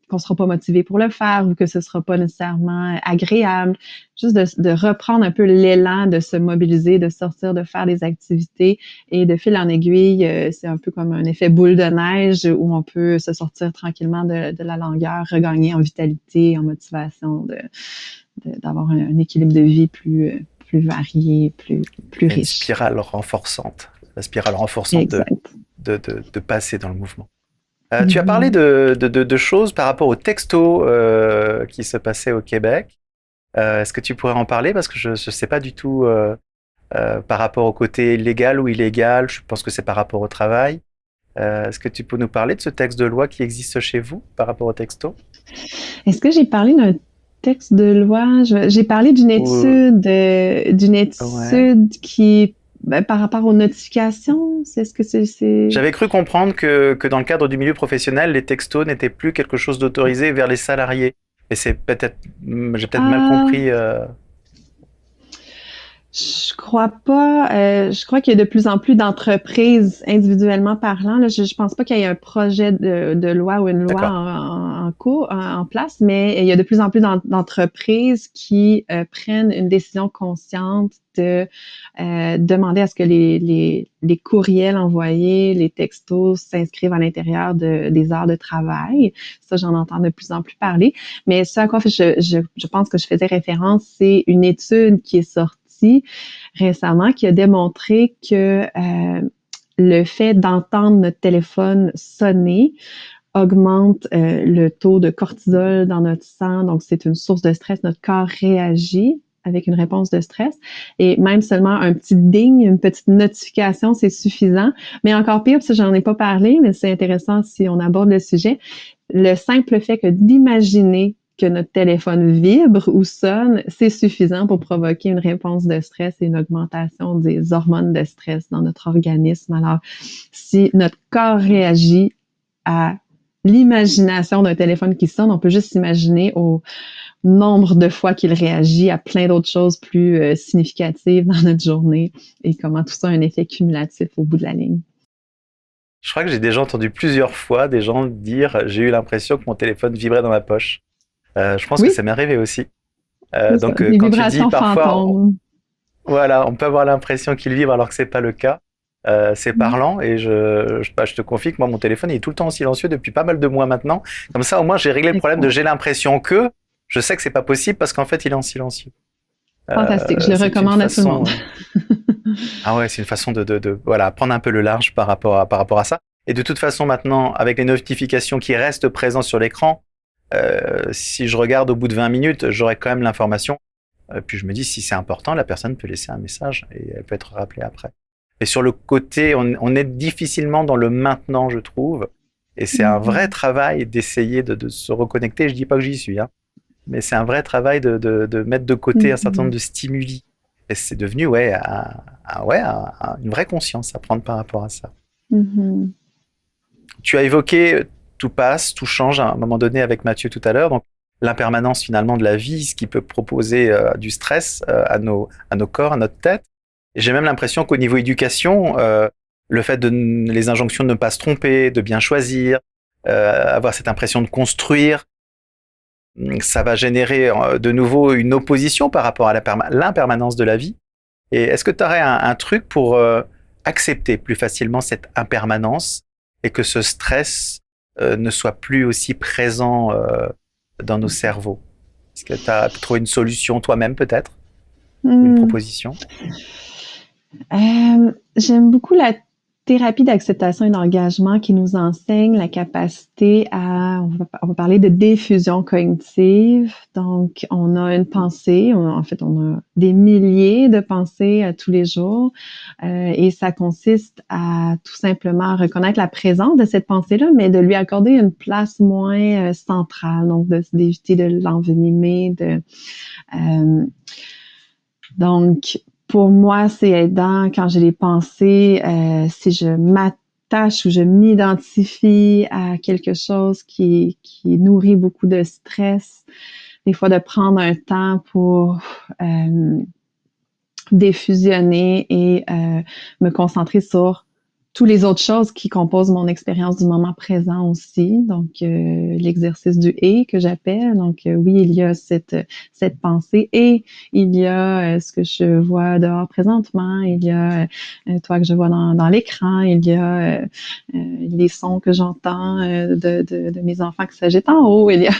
S1: qu'on sera pas motivé pour le faire ou que ce sera pas nécessairement agréable, juste de reprendre un peu l'élan, de se mobiliser, de sortir, de faire des activités et de fil en aiguille, c'est un peu comme un effet boule de neige où on peut se sortir tranquillement de la longueur, regagner en vitalité, en motivation, d'avoir un équilibre de vie plus varié, plus riche.
S3: Une spirale renforçante. La spirale renforçante de passer dans le mouvement. Tu as parlé de choses par rapport aux textos qui se passaient au Québec. Est-ce que tu pourrais en parler? Parce que je ne sais pas du tout par rapport au côté légal ou illégal. Je pense que c'est par rapport au travail. Est-ce que tu peux nous parler de ce texte de loi qui existe chez vous par rapport aux textos?
S1: Est-ce que j'ai parlé d'un texte de loi? J'ai parlé d'une étude, qui... par rapport aux notifications, c'est ce que c'est...
S3: J'avais cru comprendre que dans le cadre du milieu professionnel, les textos n'étaient plus quelque chose d'autorisé vers les salariés. Et c'est peut-être, j'ai peut-être mal compris.
S1: Je crois pas. Je crois qu'il y a de plus en plus d'entreprises individuellement parlant. Là, je pense pas qu'il y ait un projet de loi ou une loi en cours, en place, mais il y a de plus en plus d'entreprises qui prennent une décision consciente de demander à ce que les courriels envoyés, les textos s'inscrivent à l'intérieur des heures de travail. Ça, j'en entends de plus en plus parler. Mais ce à quoi je pense que je faisais référence, c'est une étude qui est sortie récemment qui a démontré que le fait d'entendre notre téléphone sonner augmente le taux de cortisol dans notre sang. Donc, c'est une source de stress. Notre corps réagit avec une réponse de stress. Et même seulement un petit ding, une petite notification, c'est suffisant. Mais encore pire, parce que j'en ai pas parlé, mais c'est intéressant si on aborde le sujet, le simple fait que d'imaginer que notre téléphone vibre ou sonne, c'est suffisant pour provoquer une réponse de stress et une augmentation des hormones de stress dans notre organisme. Alors, si notre corps réagit à l'imagination d'un téléphone qui sonne, on peut juste s'imaginer au nombre de fois qu'il réagit à plein d'autres choses plus significatives dans notre journée et comment tout ça a un effet cumulatif au bout de la ligne.
S3: Je crois que j'ai déjà entendu plusieurs fois des gens dire « j'ai eu l'impression que mon téléphone vibrait dans ma poche ». Je pense que ça m'est arrivé aussi. Donc, quand tu dis parfois... Voilà, on peut avoir l'impression qu'il vibre alors que c'est pas le cas. C'est
S1: Mhm.
S3: parlant et je te confie que moi, mon téléphone il est tout le temps en silencieux depuis pas mal de mois maintenant. Comme ça, au moins, j'ai réglé le problème de
S1: Excellent.
S3: j'ai l'impression que je sais que c'est pas possible parce qu'en fait, il est en silencieux.
S1: Fantastique. Je le
S3: C'est une
S1: recommande à tout le monde.
S3: façon. Ah ouais, c'est une façon voilà, prendre un peu le large par rapport à ça. Et de toute façon, maintenant, avec les notifications qui restent présentes sur l'écran, si je regarde au bout de 20 minutes, j'aurai quand même l'information. Puis je me dis, si c'est important, la personne peut laisser un message et elle peut être rappelée après. Et sur le côté, on est difficilement dans le maintenant, je trouve. Et c'est un vrai
S1: Mhm.
S3: travail d'essayer de se reconnecter. Je dis pas que j'y suis, hein, mais c'est un vrai travail de mettre de côté un certain nombre
S1: Mhm.
S3: de stimuli. Et c'est devenu ouais, une vraie conscience à prendre par rapport à ça.
S1: Mhm.
S3: Tu as évoqué tout passe, tout change à un moment donné avec Mathieu tout à l'heure. Donc l'impermanence finalement de la vie, ce qui peut proposer du stress à nos corps, à notre tête. Et j'ai même l'impression qu'au niveau éducation, le fait de les injonctions de ne pas se tromper, de bien choisir, avoir cette impression de construire, ça va générer de nouveau une opposition par rapport à l'impermanence de la vie. Et est-ce que tu aurais un truc pour accepter plus facilement cette impermanence et que ce stress ne soit plus aussi présent dans nos cerveaux? Est-ce que tu as trouvé une solution toi-même peut-être ou une
S1: Hmm.
S3: proposition?
S1: J'aime beaucoup la thérapie d'acceptation et d'engagement qui nous enseigne la capacité on va parler de diffusion cognitive. Donc, on a une pensée, en fait, on a des milliers de pensées tous les jours, et ça consiste à tout simplement reconnaître la présence de cette pensée-là, mais de lui accorder une place moins centrale, donc d'éviter de l'envenimer, donc, pour moi, c'est aidant quand j'ai des pensées, si je m'attache ou je m'identifie à quelque chose qui nourrit beaucoup de stress, des fois de prendre un temps pour défusionner et me concentrer sur toutes les autres choses qui composent mon expérience du moment présent aussi. Donc, l'exercice du et que j'appelle. Donc, oui, il y a cette pensée et il y a ce que je vois dehors présentement. Il y a toi que je vois dans l'écran. Il y a les sons que j'entends de mes enfants qui s'agitent en haut. Il y a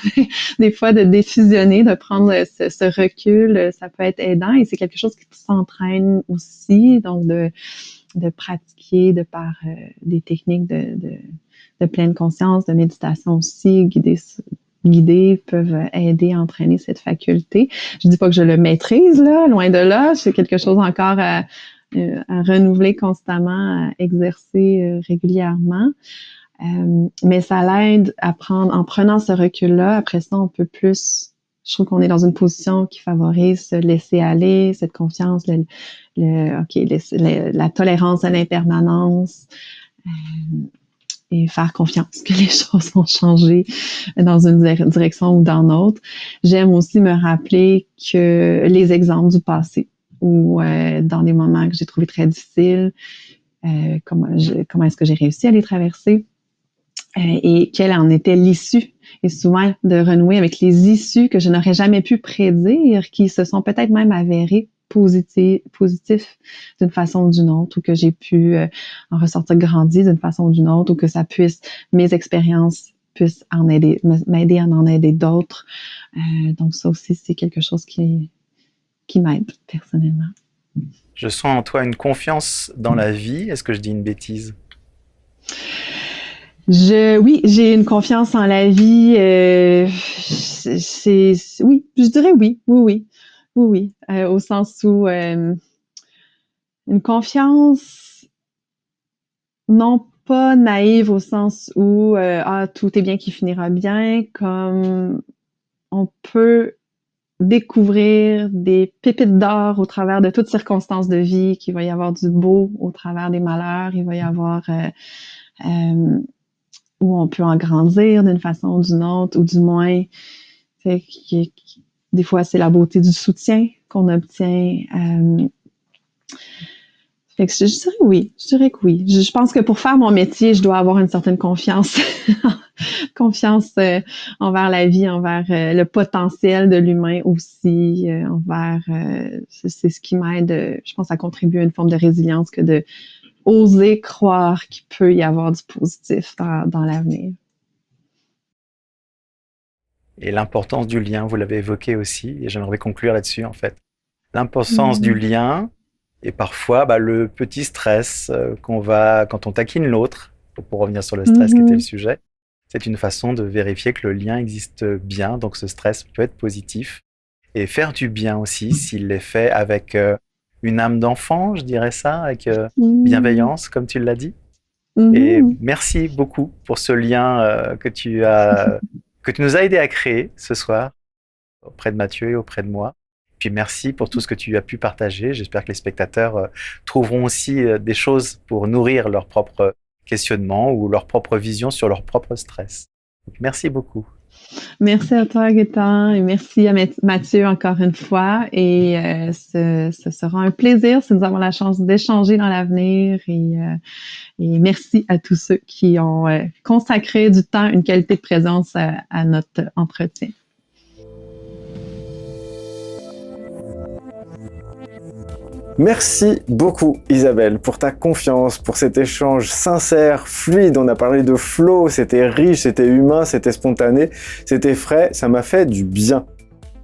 S1: des fois de défusionner, de prendre ce recul. Ça peut être aidant et c'est quelque chose qui s'entraîne aussi. Donc, de pratiquer de par des techniques de pleine conscience, de méditation aussi, guidées peuvent aider à entraîner cette faculté. Je dis pas que je le maîtrise, là, loin de là. C'est quelque chose encore à renouveler constamment, à exercer régulièrement. Mais ça l'aide à prendre, en prenant ce recul-là, après ça, on peut plus, je trouve qu'on est dans une position qui favorise se laisser aller, cette confiance, la tolérance à l'impermanence, et faire confiance que les choses vont changer dans une direction ou dans l'autre. J'aime aussi me rappeler que les exemples du passé ou dans des moments que j'ai trouvé très difficiles, comment est-ce que j'ai réussi à les traverser, et quelle en était l'issue. Et souvent de renouer avec les issues que je n'aurais jamais pu prédire, qui se sont peut-être même avérées positifs d'une façon ou d'une autre, ou que j'ai pu en ressortir grandi d'une façon ou d'une autre, ou que mes expériences puissent m'aider à en aider d'autres. Donc ça aussi, c'est quelque chose qui m'aide personnellement.
S3: Je sens en toi une confiance dans la vie. Est-ce que je dis une bêtise?
S1: Oui, j'ai une confiance en la vie. Oui, je dirais oui, oui, oui, oui, oui, au sens où une confiance non pas naïve au sens où tout est bien qui finira bien, comme on peut découvrir des pépites d'or au travers de toutes circonstances de vie, qu'il va y avoir du beau au travers des malheurs, il va y avoir euh, où on peut en grandir d'une façon ou d'une autre, ou du moins, des fois, c'est la beauté du soutien qu'on obtient. Fait que je dirais oui, je dirais que oui. Je pense que pour faire mon métier, je dois avoir une certaine confiance, confiance envers la vie, envers le potentiel de l'humain aussi, envers c'est ce qui m'aide, je pense, à contribuer à une forme de résilience que de oser croire qu'il peut y avoir du positif dans l'avenir.
S3: Et l'importance du lien, vous l'avez évoqué aussi, et j'aimerais conclure là-dessus en fait. L'importance du lien et parfois le petit stress qu'on va quand on taquine l'autre, pour revenir sur le stress qui était le sujet, c'est une façon de vérifier que le lien existe bien, donc ce stress peut être positif. Et faire du bien aussi, s'il est fait avec une âme d'enfant, je dirais ça, avec bienveillance, comme tu l'as dit. Et merci beaucoup pour ce lien que tu nous as aidé à créer ce soir, auprès de Mathieu et auprès de moi. Puis merci pour tout ce que tu as pu partager. J'espère que les spectateurs trouveront aussi des choses pour nourrir leur propre questionnement ou leur propre vision sur leur propre stress. Donc, merci beaucoup.
S1: Merci à toi, Gaëtan, et merci à Mathieu encore une fois. Et ce sera un plaisir si nous avons la chance d'échanger dans l'avenir. Et merci à tous ceux qui ont consacré du temps, une qualité de présence à notre entretien.
S2: Merci beaucoup Isabelle pour ta confiance, pour cet échange sincère, fluide. On a parlé de flow, c'était riche, c'était humain, c'était spontané, c'était frais, ça m'a fait du bien.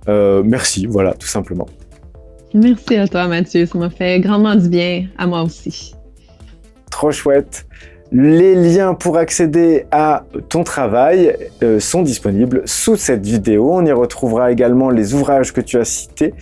S2: Merci, voilà, tout simplement.
S1: Merci à toi Mathieu, ça m'a fait grandement du bien, à moi aussi.
S2: Trop chouette. Les liens pour accéder à ton travail sont disponibles sous cette vidéo. On y retrouvera également les ouvrages que tu as cités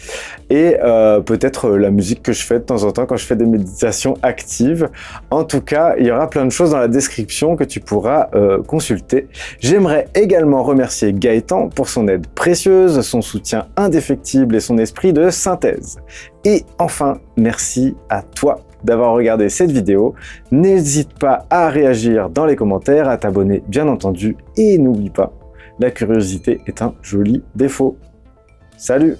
S2: et peut-être la musique que je fais de temps en temps quand je fais des méditations actives. En tout cas, il y aura plein de choses dans la description que tu pourras consulter. J'aimerais également remercier Gaëtan pour son aide précieuse, son soutien indéfectible et son esprit de synthèse. Et enfin, merci à toi d'avoir regardé cette vidéo. N'hésite pas à réagir dans les commentaires, à t'abonner bien entendu, et n'oublie pas, la curiosité est un joli défaut. Salut!